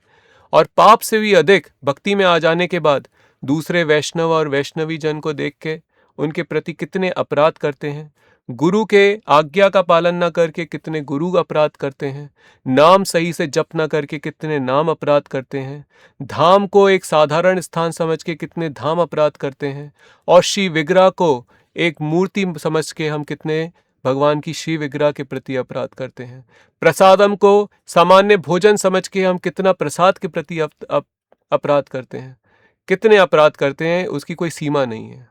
और पाप से भी अधिक भक्ति में आ जाने के बाद दूसरे वैष्णव और वैष्णवी जन को देख के उनके प्रति कितने अपराध करते हैं। गुरु के आज्ञा का पालन न करके कितने गुरु अपराध करते हैं। नाम सही से जप न करके कितने नाम अपराध करते हैं। धाम को एक साधारण स्थान समझ के कितने धाम अपराध करते हैं। और श्री विग्रह को एक मूर्ति समझ के हम कितने भगवान की श्री विग्रह के प्रति अपराध करते हैं। प्रसादम को सामान्य भोजन समझ के हम कितना प्रसाद के प्रति अपराध करते हैं। कितने अपराध करते हैं, उसकी कोई सीमा नहीं है।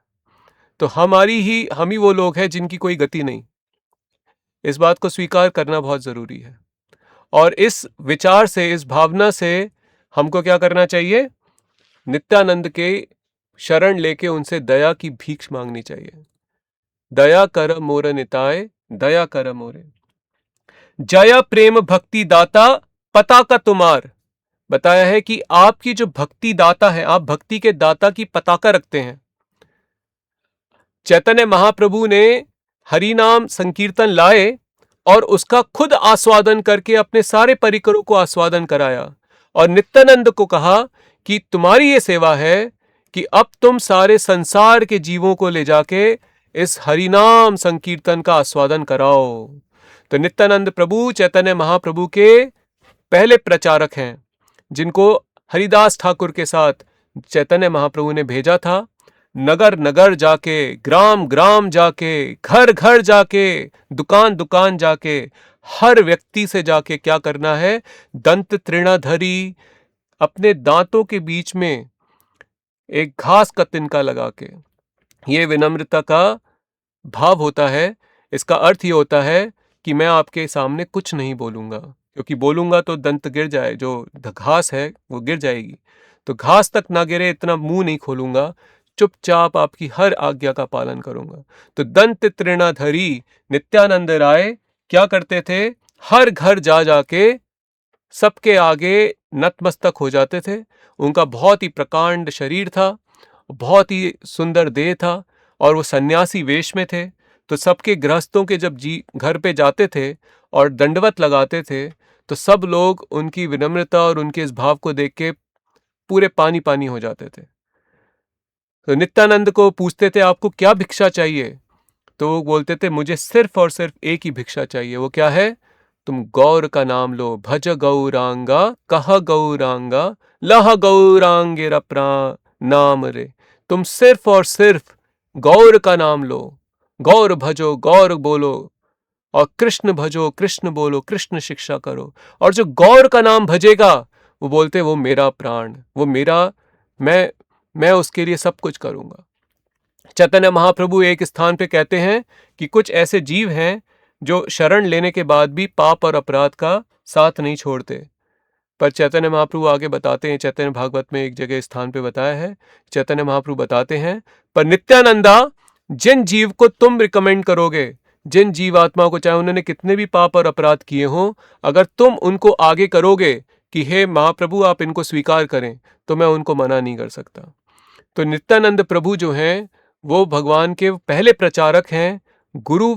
तो हम ही वो लोग हैं जिनकी कोई गति नहीं। इस बात को स्वीकार करना बहुत जरूरी है। और इस विचार से, इस भावना से हमको क्या करना चाहिए? नित्यानंद के शरण लेके उनसे दया की भीख मांगनी चाहिए। दया कर मोर निताय, दया कर मोरे। जया प्रेम भक्ति दाता पता का तुम्हार। बताया है कि आपकी जो भक्ति दाता है, आप भक्ति के दाता की पताका रखते हैं। चैतन्य महाप्रभु ने हरि नाम संकीर्तन लाए और उसका खुद आस्वादन करके अपने सारे परिकरों को आस्वादन कराया। और नित्यानंद को कहा कि तुम्हारी ये सेवा है कि अब तुम सारे संसार के जीवों को ले जाके इस हरिनाम संकीर्तन का आस्वादन कराओ। तो नित्यानंद प्रभु चैतन्य महाप्रभु के पहले प्रचारक हैं, जिनको हरिदास ठाकुर के साथ चैतन्य महाप्रभु ने भेजा था। नगर नगर जाके, ग्राम ग्राम जाके, घर घर जाके, दुकान दुकान जाके, हर व्यक्ति से जाके क्या करना है? दंत तृणाधरी अपने दांतों के बीच में एक घास का तिनका लगा के, ये विनम्रता का भाव होता है। इसका अर्थ ये होता है कि मैं आपके सामने कुछ नहीं बोलूंगा, क्योंकि बोलूंगा तो दंत गिर जाए, जो घास है वो गिर जाएगी। तो घास तक ना गिरे इतना मुंह नहीं खोलूंगा, चुपचाप आपकी हर आज्ञा का पालन करूंगा। तो दंत तृणाधरी नित्यानंद राय क्या करते थे? हर घर जा जाके सबके आगे नतमस्तक हो जाते थे। उनका बहुत ही प्रकांड शरीर था, बहुत ही सुंदर देह था, और वो सन्यासी वेश में थे। तो सबके गृहस्थों के जब घर पे जाते थे और दंडवत लगाते थे, तो सब लोग उनकी विनम्रता और उनके इस भाव को देख के पूरे पानी पानी हो जाते थे। तो नित्यानंद को पूछते थे आपको क्या भिक्षा चाहिए? तो वो बोलते थे मुझे सिर्फ और सिर्फ एक ही भिक्षा चाहिए। वो क्या है? तुम गौर का नाम लो, भज गौरांगा, कह गौरांगा, लह गौरांगेरा नाम रे। तुम सिर्फ और सिर्फ गौर का नाम लो, गौर भजो, गौर बोलो, और कृष्ण भजो, कृष्ण बोलो, कृष्ण शिक्षा करो। और जो गौर का नाम भजेगा, वो बोलते वो मेरा प्राण, वो मेरा, मैं उसके लिए सब कुछ करूंगा। चैतन्य महाप्रभु एक स्थान पे कहते हैं कि कुछ ऐसे जीव हैं जो शरण लेने के बाद भी पाप और अपराध का साथ नहीं छोड़ते। पर चैतन्य महाप्रभु आगे बताते हैं, चैतन्य भागवत में एक जगह स्थान पे बताया है, चैतन्य महाप्रभु बताते हैं, पर नित्यानंदा जिन जीव को तुम रिकमेंड करोगे, जिन जीव आत्मा को, चाहे उन्होंने कितने भी पाप और अपराध किए हों, अगर तुम उनको आगे करोगे कि हे महाप्रभु आप इनको स्वीकार करें, तो मैं उनको मना नहीं कर सकता। तो नित्यानंद प्रभु जो हैं वो भगवान के पहले प्रचारक हैं, गुरु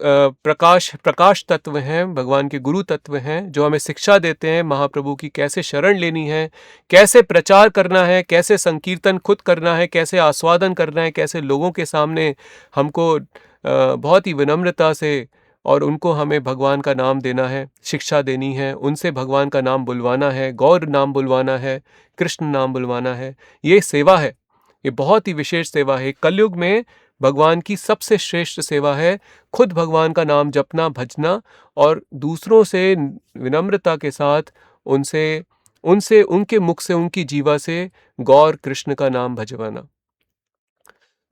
प्रकाश तत्व हैं, भगवान के गुरु तत्व हैं, जो हमें शिक्षा देते हैं महाप्रभु की कैसे शरण लेनी है, कैसे प्रचार करना है, कैसे संकीर्तन खुद करना है, कैसे आस्वादन करना है, कैसे लोगों के सामने हमको बहुत ही विनम्रता से और उनको हमें भगवान का नाम देना है, शिक्षा देनी है, उनसे भगवान का नाम बुलवाना है, गौर नाम बुलवाना है, कृष्ण नाम बुलवाना है। ये सेवा है, ये बहुत ही विशेष सेवा है। कलयुग में भगवान की सबसे श्रेष्ठ सेवा है खुद भगवान का नाम जपना, भजना और दूसरों से विनम्रता के साथ उनसे उनसे उनके मुख से, उनकी जीवा से गौर कृष्ण का नाम भजवाना।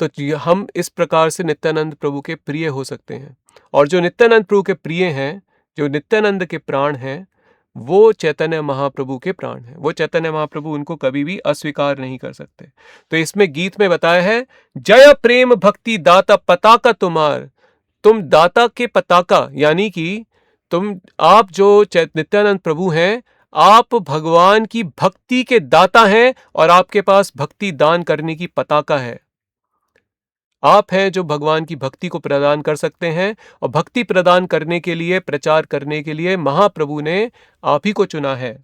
तो हम इस प्रकार से नित्यानंद प्रभु के प्रिय हो सकते हैं। और जो नित्यानंद प्रभु के प्रिय हैं, जो नित्यानंद के प्राण हैं, वो चैतन्य महाप्रभु के प्राण हैं। वो चैतन्य महाप्रभु उनको कभी भी अस्वीकार नहीं कर सकते। तो इसमें गीत में बताया है, जय प्रेम भक्ति दाता पताका तुम्हार। तुम दाता के पताका, यानी कि आप जो नित्यानंद प्रभु हैं, आप भगवान की भक्ति के दाता हैं और आपके पास भक्ति दान करने की पताका है। आप हैं जो भगवान की भक्ति को प्रदान कर सकते हैं और भक्ति प्रदान करने के लिए, प्रचार करने के लिए महाप्रभु ने आप ही को चुना है।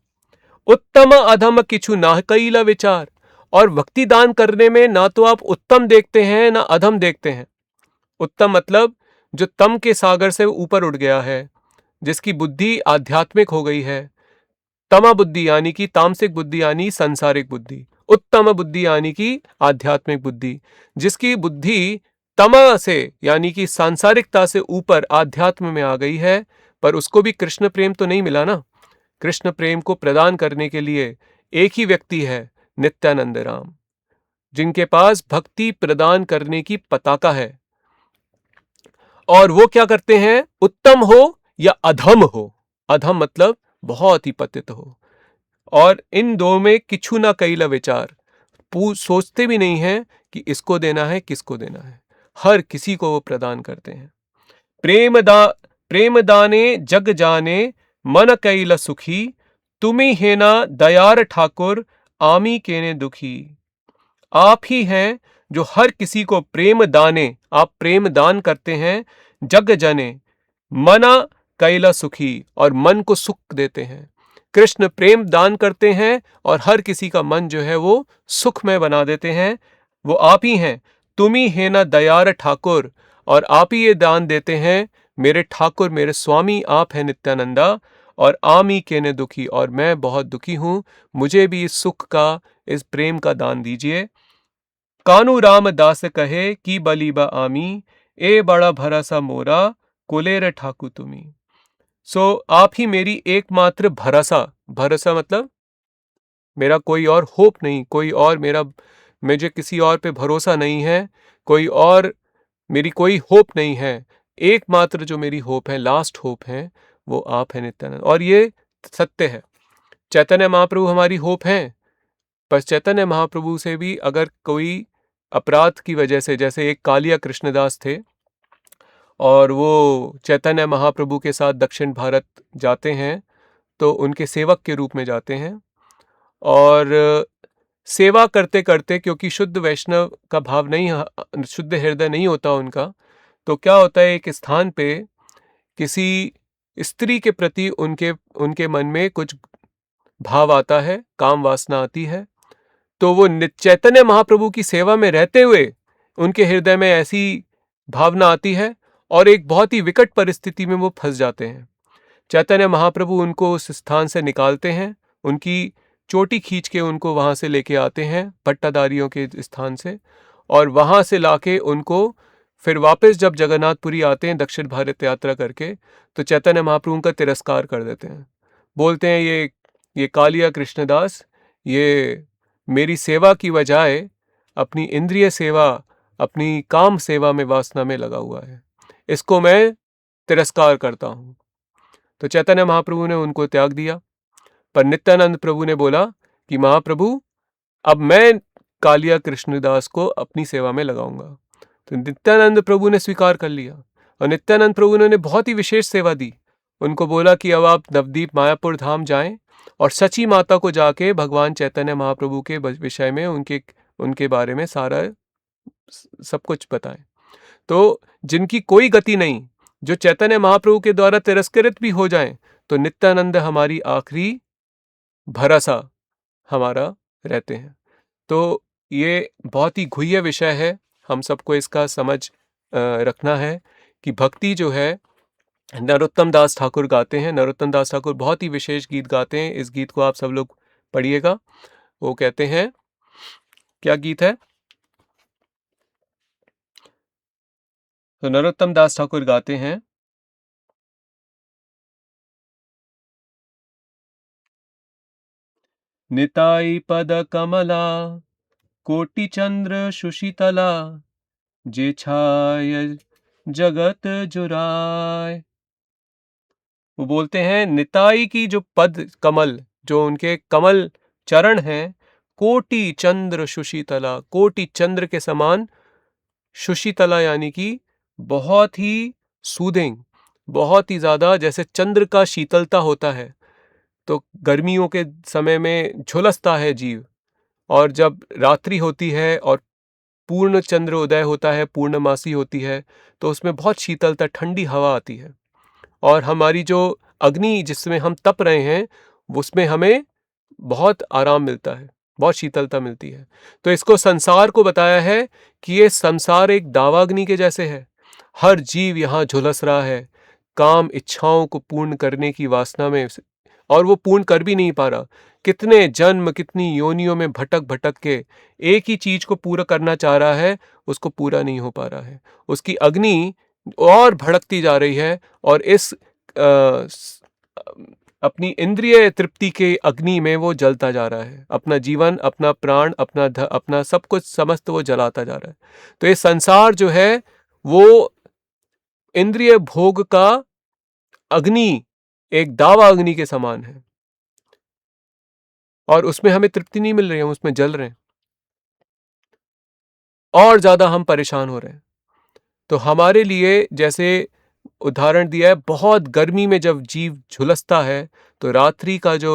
उत्तम अधम किछु ना कईला विचार। और भक्ति दान करने में ना तो आप उत्तम देखते हैं ना अधम देखते हैं। उत्तम मतलब जो तम के सागर से ऊपर उठ गया है, जिसकी बुद्धि आध्यात्मिक हो गई है। तमा बुद्धि यानी कि तामसिक बुद्धि यानी संसारिक बुद्धि, उत्तम बुद्धि यानी कि आध्यात्मिक बुद्धि। जिसकी बुद्धि तमा से यानी कि सांसारिकता से ऊपर आध्यात्म में आ गई है, पर उसको भी कृष्ण प्रेम तो नहीं मिला ना। कृष्ण प्रेम को प्रदान करने के लिए एक ही व्यक्ति है, नित्यानंद राम, जिनके पास भक्ति प्रदान करने की पताका है। और वो क्या करते हैं, उत्तम हो या अधम हो। अधम मतलब बहुत ही पतित हो। और इन दो में किछु ना कईला विचार, सोचते भी नहीं है कि इसको देना है, किसको देना है। हर किसी को वो प्रदान करते हैं। प्रेम दाने जग जाने, मन कईला सुखी। तुम्ही है ना दयार ठाकुर, आमी केने दुखी। आप ही हैं जो हर किसी को प्रेम दाने, आप प्रेम दान करते हैं। जग जने, मना कैला सुखी, और मन को सुख देते हैं। कृष्ण प्रेम दान करते हैं और हर किसी का मन जो है वो सुखमय बना देते हैं। वो आप ही हैं। तुम्ही है ना दयार ठाकुर, और आप ही ये दान देते हैं। मेरे ठाकुर, मेरे स्वामी आप हैं नित्यानंदा। और आमी केने दुखी, और मैं बहुत दुखी हूं, मुझे भी इस सुख का, इस प्रेम का दान दीजिए। कानू राम दास कहे कि बलीबा आमी, ए बड़ा भरोसा मोरा, कुलेर ठाकु तुमी। आप ही मेरी एकमात्र भरोसा मतलब मेरा कोई और होप नहीं, कोई और मुझे किसी और पे भरोसा नहीं है, कोई और मेरी कोई होप नहीं है। एकमात्र जो मेरी होप है, लास्ट होप है, वो आप है नित्यानंद। और ये सत्य है। चैतन्य महाप्रभु हमारी होप है, पर चैतन्य महाप्रभु से भी अगर कोई अपराध की वजह से, जैसे एक कालिया कृष्णदास थे और वो चैतन्य महाप्रभु के साथ दक्षिण भारत जाते हैं, तो उनके सेवक के रूप में जाते हैं। और सेवा करते करते, क्योंकि शुद्ध वैष्णव का भाव नहीं, शुद्ध हृदय नहीं होता उनका, तो क्या होता है, एक स्थान पे किसी स्त्री के प्रति उनके मन में कुछ भाव आता है, काम वासना आती है। तो वो चैतन्य महाप्रभु की सेवा में रहते हुए उनके हृदय में ऐसी भावना आती है और एक बहुत ही विकट परिस्थिति में वो फंस जाते हैं। चैतन्य महाप्रभु उनको उस स्थान से निकालते हैं, उनकी चोटी खींच के उनको वहां से लेके आते हैं, पट्टादारियों के स्थान से, और वहां से लाके उनको फिर वापस जब जगन्नाथपुरी आते हैं दक्षिण भारत यात्रा करके, तो चैतन्य महाप्रभु उनका तिरस्कार कर देते हैं। बोलते हैं, ये कालिया कृष्णदास, ये मेरी सेवा की बजाय अपनी इंद्रिय सेवा, अपनी काम सेवा में, वासना में लगा हुआ है, इसको मैं तिरस्कार करता हूं। तो चैतन्य महाप्रभु ने उनको त्याग दिया। पर नित्यानंद प्रभु ने बोला कि महाप्रभु, अब मैं कालिया कृष्णदास को अपनी सेवा में लगाऊंगा। तो नित्यानंद प्रभु ने स्वीकार कर लिया और नित्यानंद प्रभु ने बहुत ही विशेष सेवा दी। उनको बोला कि अब आप नवदीप मायापुर धाम जाएं और सची माता को जाके भगवान चैतन्य महाप्रभु के विषय में, उनके बारे में सारा सब कुछ बताएं। तो जिनकी कोई गति नहीं, जो चैतन्य महाप्रभु के द्वारा तिरस्कृत भी हो जाएं तो नित्यानंद हमारी आखिरी भरोसा हमारा रहते हैं। तो ये बहुत ही गुह्य विषय है, हम सबको इसका समझ रखना है कि भक्ति जो है नरोत्तम दास ठाकुर गाते हैं। नरोत्तम दास ठाकुर बहुत ही विशेष गीत गाते हैं, इस गीत को आप सब लोग पढ़िएगा। वो कहते हैं, क्या गीत है? तो नरोत्तम दास ठाकुर गाते हैं, निताई पद कमला कोटि चंद्र सुशीतला जे छाय जगत जुराय। वो बोलते हैं निताई की जो पद कमल, जो उनके कमल चरण हैं, कोटि चंद्र सुशीतला, कोटि चंद्र के समान, सुशीतला यानी कि बहुत ही सूदिंग, बहुत ही ज्यादा, जैसे चंद्र का शीतलता होता है तो गर्मियों के समय में झुलसता है जीव, और जब रात्रि होती है और पूर्ण चंद्र उदय होता है, पूर्णमासी होती है, तो उसमें बहुत शीतलता, ठंडी हवा आती है, और हमारी जो अग्नि जिसमें हम तप रहे हैं उसमें हमें बहुत आराम मिलता है, बहुत शीतलता मिलती है। तो इसको संसार को बताया है कि ये संसार एक दावाग्नि के जैसे है, हर जीव यहाँ झुलस रहा है काम इच्छाओं को पूर्ण करने की वासना में, और वो पूर्ण कर भी नहीं पा रहा। कितने जन्म, कितनी योनियों में भटक भटक के एक ही चीज को पूरा करना चाह रहा है, उसको पूरा नहीं हो पा रहा है, उसकी अग्नि और भड़कती जा रही है, और इस अपनी इंद्रिय तृप्ति के अग्नि में वो जलता जा रहा है, अपना जीवन, अपना प्राण, अपना सब कुछ समस्त वो जलाता जा रहा है। तो ये संसार जो है वो इंद्रिय भोग का अग्नि, एक दावा अग्नि के समान है, और उसमें हमें तृप्ति नहीं मिल रही है, हम उसमें जल रहे हैं, और ज्यादा हम परेशान हो रहे हैं। तो हमारे लिए, जैसे उदाहरण दिया है, बहुत गर्मी में जब जीव झुलसता है तो रात्रि का जो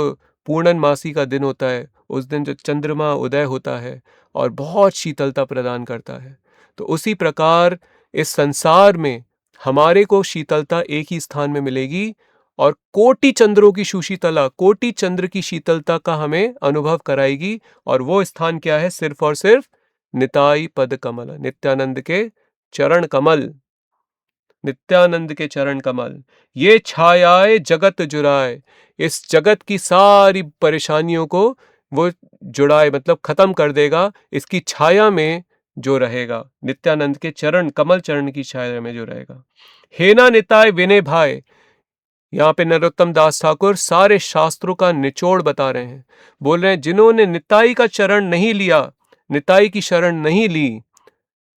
पूर्णमासी का दिन होता है, उस दिन जो चंद्रमा उदय होता है और बहुत शीतलता प्रदान करता है, तो उसी प्रकार इस संसार में हमारे को शीतलता एक ही स्थान में मिलेगी, और कोटि चंद्रों की सुशीतला, कोटि चंद्र की शीतलता का हमें अनुभव कराएगी। और वो स्थान क्या है? सिर्फ और सिर्फ निताई पद कमल, नित्यानंद के चरण कमल, नित्यानंद के चरण कमल। ये छायाए जगत जुराए, इस जगत की सारी परेशानियों को वो जुड़ाए, मतलब खत्म कर देगा, इसकी छाया में जो रहेगा, नित्यानंद के चरण कमल, चरण की छाया में जो रहेगा। हेना निताय विनय भाई, यहाँ पे नरोत्तम दास ठाकुर सारे शास्त्रों का निचोड़ बता रहे हैं। बोल रहे हैं जिन्होंने निताई का चरण नहीं लिया, निताई की शरण नहीं ली,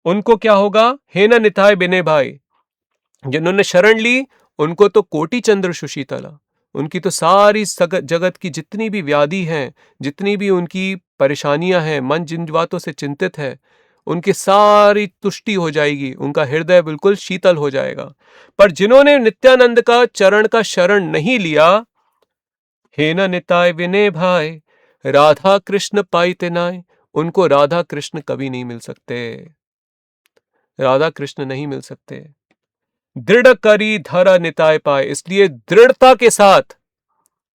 उनको क्या होगा? हेना निताय विनय भाई, जिन्होंने शरण ली उनको तो कोटि चंद्र सुशीतला, उनकी तो सारी जगत की जितनी भी व्याधि हैं, जितनी भी उनकी परेशानियां हैं, मन जिन बातों से चिंतित है, उनकी सारी तुष्टि हो जाएगी, उनका हृदय बिल्कुल शीतल हो जाएगा। पर जिन्होंने नित्यानंद का चरण का शरण नहीं लिया, हे न निताय विनय भाई, राधा कृष्ण पाइते नाय, उनको राधा कृष्ण कभी नहीं मिल सकते, राधा कृष्ण नहीं मिल सकते। दृढ़ करी धरा निताय पाए, इसलिए दृढ़ता के साथ,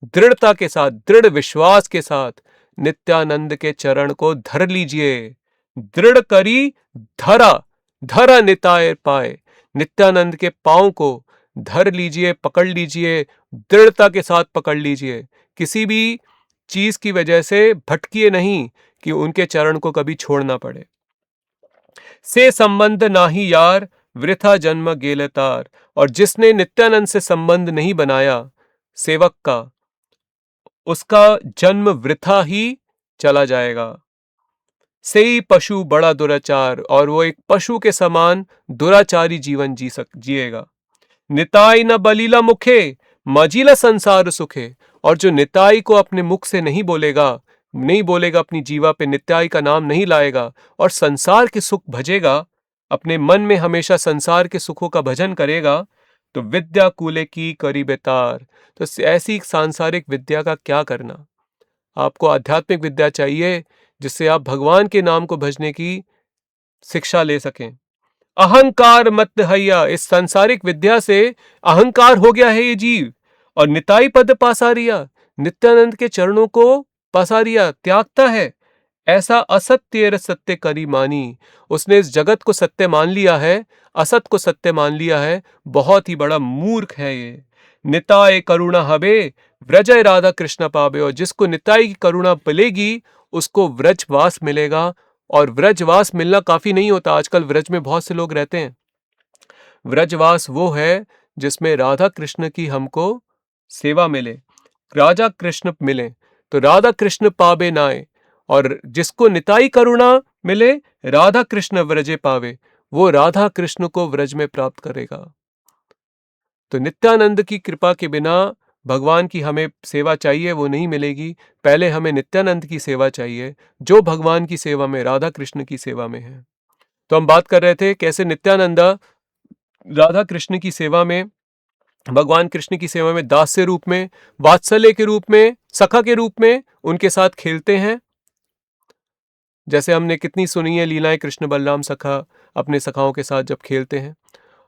दृढ़ता के साथ, दृढ़ विश्वास के साथ नित्यानंद के चरण को धर लीजिए। दृढ़ करी धरा, धरा निताय पाए, नित्यानंद के पांव को धर लीजिए, पकड़ लीजिए, दृढ़ता के साथ पकड़ लीजिए। किसी भी चीज की वजह से भटकिए नहीं कि उनके चरण को कभी छोड़ना पड़े। से संबंध नाही यार, वृथा जन्म गेलतार, और जिसने नित्यानंद से संबंध नहीं बनाया सेवक का, उसका जन्म वृथा ही चला जाएगा। से ही पशु बड़ा दुराचार, और वो एक पशु के समान दुराचारी जीवन जिएगा। निताई न बलीला मुखे, मजीला संसार सुखे, और जो निताई को अपने मुख से नहीं बोलेगा, नहीं बोलेगा, अपनी जीवा पे नित्याई का नाम नहीं लाएगा और संसार के सुख भजेगा, अपने मन में हमेशा संसार के सुखों का भजन करेगा, तो विद्या कूले की करी बेतार। तो ऐसी सांसारिक विद्या का क्या करना? आपको आध्यात्मिक विद्या चाहिए जिससे आप भगवान के नाम को भजने की शिक्षा ले सकें। अहंकार मत हैया, इस सांसारिक विद्या से अहंकार हो गया है ये जीव। और निताई पद पासारिया, नित्यानंद के चरणों को पासारिया त्यागता है। ऐसा असत्य सत्य करी मानी, उसने इस जगत को सत्य मान लिया है, असत को सत्य मान लिया है। बहुत ही बड़ा मूर्ख है ये। निताय करुणा हबे व्रजय राधा कृष्ण पावे, और जिसको निताई की करुणा मिलेगी उसको व्रजवास मिलेगा। और व्रजवास मिलना काफी नहीं होता, आजकल व्रज में बहुत से लोग रहते हैं। व्रजवास वो है जिसमें राधा कृष्ण की हमको सेवा मिले, राजा कृष्ण मिले। तो राधा कृष्ण पावे नाए, और जिसको निताई करुणा मिले राधा कृष्ण व्रजे पावे, वो राधा कृष्ण को व्रज में प्राप्त करेगा। तो नित्यानंद की कृपा के बिना भगवान की हमें सेवा चाहिए वो नहीं मिलेगी। पहले हमें नित्यानंद की सेवा चाहिए, जो भगवान की सेवा में, राधा कृष्ण की सेवा में है। तो हम बात कर रहे थे कैसे नित्यानंदा राधा कृष्ण की सेवा में, भगवान कृष्ण की सेवा में दास्य रूप में, वात्सल्य के रूप में, सखा के रूप में उनके साथ खेलते हैं। जैसे हमने कितनी सुनी है लीलाएं, कृष्ण बलराम सखा अपने सखाओं के साथ जब खेलते हैं।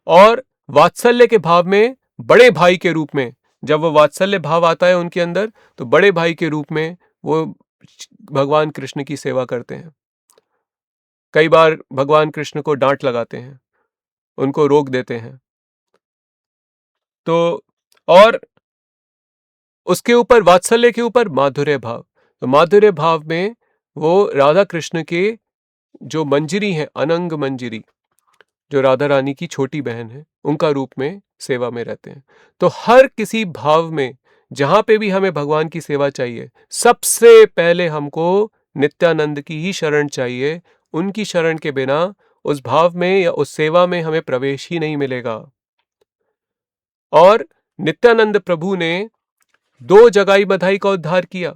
और वात्सल्य के भाव में बड़े भाई के रूप में, जब वो वात्सल्य भाव आता है उनके अंदर, तो बड़े भाई के रूप में वो भगवान कृष्ण की सेवा करते हैं। कई बार भगवान कृष्ण को डांट लगाते हैं, उनको रोक देते हैं। तो और उसके ऊपर वात्सल्य के ऊपर माधुर्य भाव, तो माधुर्य भाव में वो राधा कृष्ण के जो मंजरी है, अनंग मंजरी, जो राधा रानी की छोटी बहन है, उनका रूप में सेवा में रहते हैं। तो हर किसी भाव में जहां पे भी हमें भगवान की सेवा चाहिए, सबसे पहले हमको नित्यानंद की ही शरण चाहिए। उनकी शरण के बिना उस भाव में या उस सेवा में हमें प्रवेश ही नहीं मिलेगा। और नित्यानंद प्रभु ने 2 जगाई बधाई का उद्धार किया,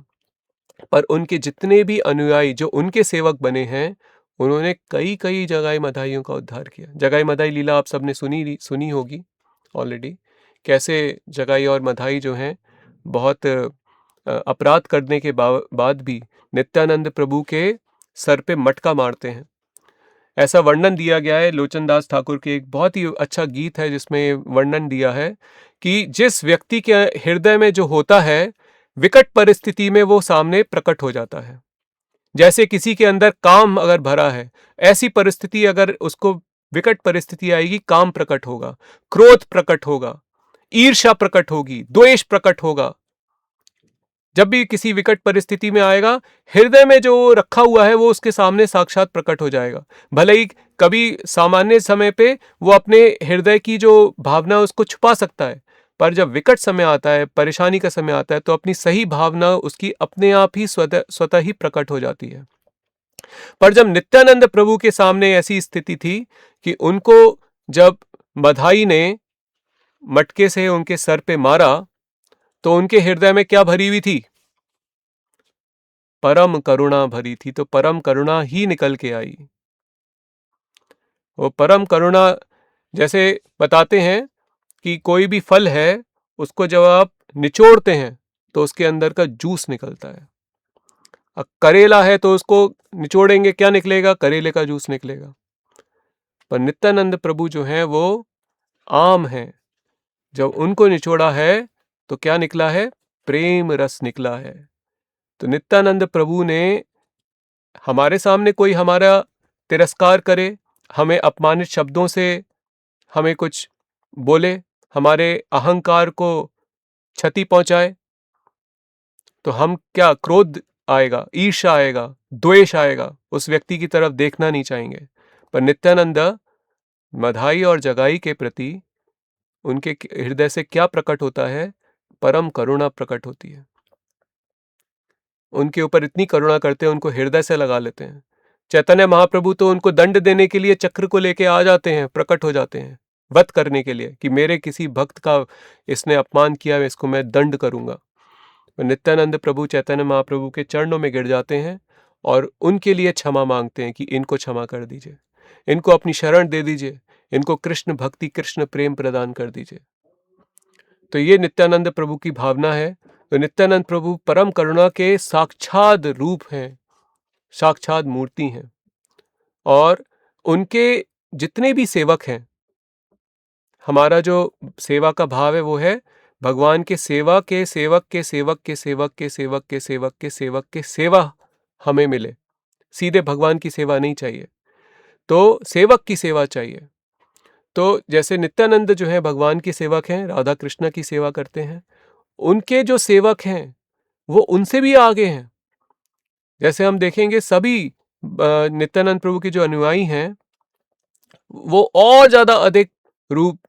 पर उनके जितने भी अनुयायी जो उनके सेवक बने हैं, उन्होंने कई कई जगाई मधाइयों का उद्धार किया। जगाई मधाई लीला आप सबने सुनी होगी ऑलरेडी, कैसे जगाई और मधाई जो हैं बहुत अपराध करने के बाद भी नित्यानंद प्रभु के सर पे मटका मारते हैं। ऐसा वर्णन दिया गया है, लोचनदास ठाकुर के एक बहुत ही अच्छा गीत है जिसमें वर्णन दिया है कि जिस व्यक्ति के हृदय में जो होता है, विकट परिस्थिति में वो सामने प्रकट हो जाता है। जैसे किसी के अंदर काम अगर भरा है, ऐसी परिस्थिति अगर उसको विकट परिस्थिति आएगी, काम प्रकट होगा, क्रोध प्रकट होगा, ईर्ष्या प्रकट होगी, द्वेष प्रकट होगा। जब भी किसी विकट परिस्थिति में आएगा, हृदय में जो रखा हुआ है वो उसके सामने साक्षात प्रकट हो जाएगा। भले ही कभी सामान्य समय पे वो अपने हृदय की जो भावना उसको छुपा सकता है, पर जब विकट समय आता है, परेशानी का समय आता है, तो अपनी सही भावना उसकी अपने आप ही स्वतः ही प्रकट हो जाती है। पर जब नित्यानंद प्रभु के सामने ऐसी स्थिति थी कि उनको जब मधाई ने मटके से उनके सर पे मारा, तो उनके हृदय में क्या भरी हुई थी? परम करुणा भरी थी। तो परम करुणा ही निकल के आई। वो परम करुणा, जैसे बताते हैं कि कोई भी फल है, उसको जब आप निचोड़ते हैं तो उसके अंदर का जूस निकलता है। अब करेला है तो उसको निचोड़ेंगे, क्या निकलेगा? करेले का जूस निकलेगा। पर नित्यानंद प्रभु जो हैं वो आम हैं, जब उनको निचोड़ा है तो क्या निकला है? प्रेम रस निकला है। तो नित्यानंद प्रभु ने, हमारे सामने कोई हमारा तिरस्कार करे, हमें अपमानित शब्दों से हमें कुछ बोले, हमारे अहंकार को क्षति पहुंचाए, तो हम क्या, क्रोध आएगा, ईर्ष्या आएगा, द्वेष आएगा, उस व्यक्ति की तरफ देखना नहीं चाहेंगे। पर नित्यानंद मधाई और जगाई के प्रति उनके हृदय से क्या प्रकट होता है? परम करुणा प्रकट होती है। उनके ऊपर इतनी करुणा करते हैं, उनको हृदय से लगा लेते हैं। चैतन्य महाप्रभु तो उनको दंड देने के लिए चक्र को लेके आ जाते हैं, प्रकट हो जाते हैं वध करने के लिए, कि मेरे किसी भक्त का इसने अपमान किया, इसको मैं दंड करूंगा। नित्यानंद प्रभु चैतन्य महाप्रभु के चरणों में गिर जाते हैं और उनके लिए क्षमा मांगते हैं कि इनको क्षमा कर दीजिए, इनको अपनी शरण दे दीजिए, इनको कृष्ण भक्ति, कृष्ण प्रेम प्रदान कर दीजिए। तो ये नित्यानंद प्रभु की भावना है। तो नित्यानंद प्रभु परम करुणा के साक्षात रूप हैं, साक्षात मूर्ति हैं। और उनके जितने भी सेवक हैं, हमारा जो सेवा का भाव है वो है भगवान के सेवा के सेवक के सेवक के सेवक के सेवक के सेवक के सेवक के सेवा हमें मिले। सीधे भगवान की सेवा नहीं चाहिए, तो सेवक की सेवा चाहिए। तो जैसे नित्यानंद जो है भगवान के सेवक हैं, राधा कृष्ण की सेवा करते हैं, उनके जो सेवक हैं वो उनसे भी आगे हैं। जैसे हम देखेंगे सभी नित्यानंद प्रभु के जो अनुयायी हैं वो और ज्यादा अधिक रूप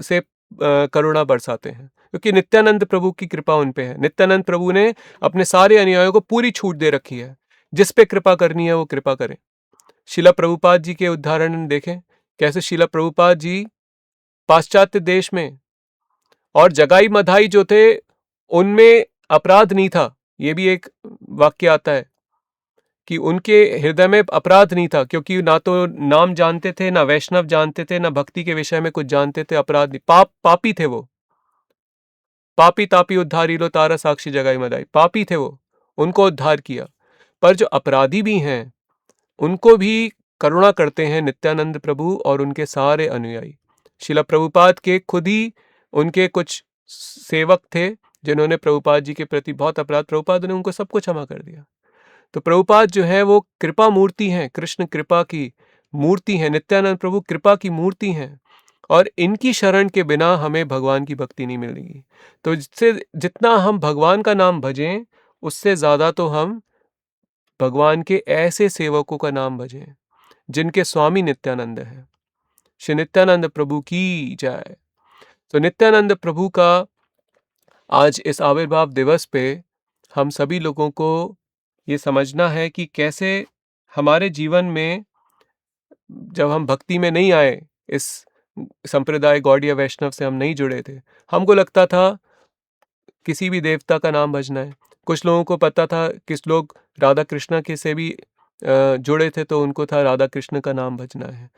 से करुणा बरसाते हैं, क्योंकि नित्यानंद प्रभु की कृपा उन पे है। नित्यानंद प्रभु ने अपने सारे अनुयायियों को पूरी छूट दे रखी है, जिस पे कृपा करनी है वो कृपा करें। शिला प्रभुपाद जी के उदाहरण देखें, कैसे शिला प्रभुपाद जी पाश्चात्य देश में और जगाई मधाई जो थे उनमें अपराध नहीं था। ये भी एक वाक्य आता है कि उनके हृदय में अपराध नहीं था, क्योंकि ना तो नाम जानते थे, ना वैष्णव जानते थे, ना भक्ति के विषय में कुछ जानते थे। अपराध नहीं, पापी थे वो। पापी तापी उद्धारी लो तारा साक्षी जगाई मदाई, पापी थे वो, उनको उद्धार किया। पर जो अपराधी भी हैं उनको भी करुणा करते हैं नित्यानंद प्रभु और उनके सारे अनुयायी। शिला प्रभुपाद के खुद ही उनके कुछ सेवक थे जिन्होंने प्रभुपाद जी के प्रति बहुत अपराध, प्रभुपाद ने उनको सब कुछ क्षमा कर दिया। तो प्रभुपाद जो है वो कृपा मूर्ति हैं, कृष्ण कृपा की मूर्ति हैं, नित्यानंद प्रभु कृपा की मूर्ति हैं, और इनकी शरण के बिना हमें भगवान की भक्ति नहीं मिलेगी। तो जितना हम भगवान का नाम भजें उससे ज्यादा तो हम भगवान के ऐसे सेवकों का नाम भजें जिनके स्वामी नित्यानंद है। श्री नित्यानंद प्रभु की जय। तो नित्यानंद प्रभु का आज इस आविर्भाव दिवस पे हम सभी लोगों को ये समझना है कि कैसे हमारे जीवन में जब हम भक्ति में नहीं आए, इस संप्रदाय गौड़ीय वैष्णव से हम नहीं जुड़े थे, हमको लगता था किसी भी देवता का नाम भजना है। कुछ लोगों को पता था, किस लोग राधा कृष्ण के से भी जुड़े थे तो उनको था राधा कृष्ण का नाम भजना है।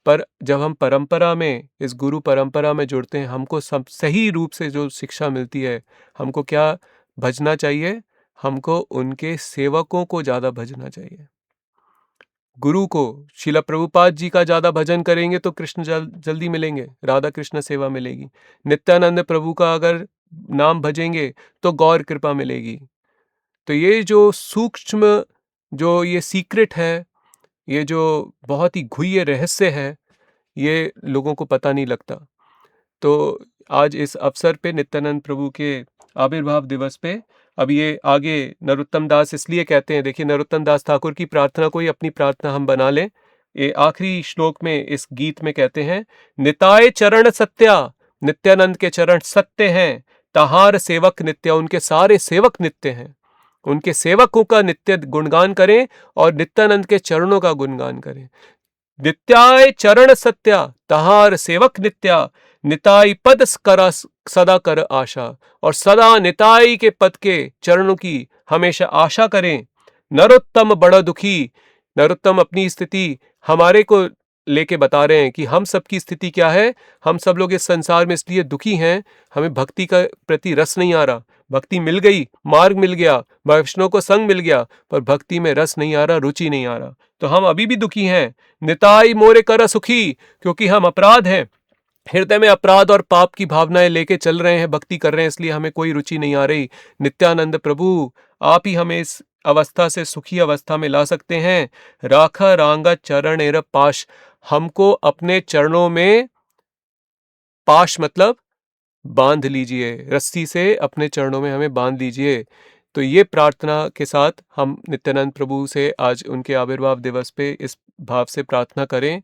पर जब हम परंपरा में, इस गुरु परंपरा में जुड़ते हैं, हमको सब सही रूप से जो शिक्षा मिलती है, हमको क्या भजना चाहिए? हमको उनके सेवकों को ज़्यादा भजना चाहिए। गुरु को, शिला प्रभुपाद जी का ज़्यादा भजन करेंगे तो कृष्ण जल्दी मिलेंगे, राधा कृष्ण सेवा मिलेगी। नित्यानंद प्रभु का अगर नाम भजेंगे तो गौर कृपा मिलेगी। तो ये जो सूक्ष्म, जो ये सीक्रेट है, ये जो बहुत ही गुह्य रहस्य है, ये लोगों को पता नहीं लगता। तो आज इस अवसर पे नित्यानंद प्रभु के आविर्भाव दिवस पे, अब ये आगे नरोत्तम दास इसलिए कहते हैं, देखिए नरोत्तम दास ठाकुर की प्रार्थना को ही अपनी प्रार्थना हम बना लें। ये आखिरी श्लोक में इस गीत में कहते हैं, निताय चरण सत्या, नित्यानंद के चरण सत्य हैं, तहार सेवक नित्य, उनके सारे सेवक नित्य हैं। उनके सेवकों का नित्य गुणगान करें और नित्यानंद के चरणों का गुणगान करें। नित्याय चरण सत्या, तहार सेवक नित्या, निताई पद करा सदा कर आशा, और सदा निताई के पद के चरणों की हमेशा आशा करें। नरोत्तम बड़ा दुखी, नरोत्तम अपनी स्थिति हमारे को लेके बता रहे हैं कि हम सबकी स्थिति क्या है। हम सब लोग इस संसार में इसलिए दुखी हैं, हमें भक्ति का प्रति रस नहीं आ रहा। भक्ति मिल गई, मार्ग मिल गया, वैष्णव को संग मिल गया, पर भक्ति में रस नहीं आ रहा, रुचि नहीं आ रहा। तो हम अभी भी दुखी हैं। निताई मोरे कर सुखी, क्योंकि हम अपराध हैं, हृदय में अपराध और पाप की भावनाएं लेके चल रहे हैं, भक्ति कर रहे हैं, इसलिए हमें कोई रुचि नहीं आ रही। नित्यानंद प्रभु आप ही हमें इस अवस्था से सुखी अवस्था में ला सकते हैं। राखा रांगा चरण एर पाश, हमको अपने चरणों में, पाश मतलब बांध लीजिए, रस्सी से अपने चरणों में हमें बांध लीजिए। तो ये प्रार्थना के साथ हम नित्यानंद प्रभु से आज उनके आविर्भाव दिवस पे इस भाव से प्रार्थना करें,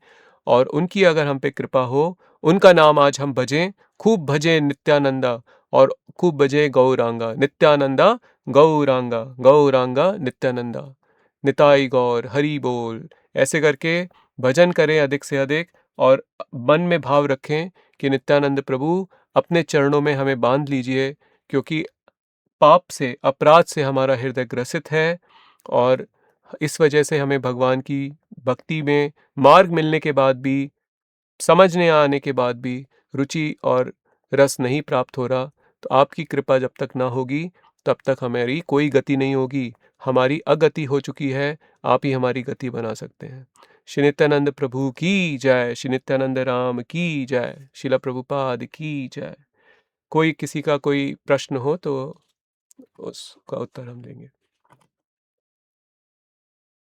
और उनकी अगर हम पे कृपा हो, उनका नाम आज हम भजें, खूब भजें नित्यानंदा, और खूब भजें गौरांगा। नित्यानंदा गौरांगा, गौरांगा नित्यानंदा, निताई गौर हरि बोल। ऐसे करके भजन करें अधिक से अधिक, और मन में भाव रखें कि नित्यानंद प्रभु अपने चरणों में हमें बांध लीजिए, क्योंकि पाप से, अपराध से हमारा हृदय ग्रसित है, और इस वजह से हमें भगवान की भक्ति में मार्ग मिलने के बाद भी, समझने आने के बाद भी रुचि और रस नहीं प्राप्त हो रहा। तो आपकी कृपा जब तक ना होगी तब तक हमारी कोई गति नहीं होगी। हमारी अगति हो चुकी है, आप ही हमारी गति बना सकते हैं। श्री नित्यानंद प्रभु की जय, श्री नित्यानंद राम की जय, शिला प्रभुपाद की जय। कोई किसी का कोई प्रश्न हो तो उसका उत्तर हम देंगे।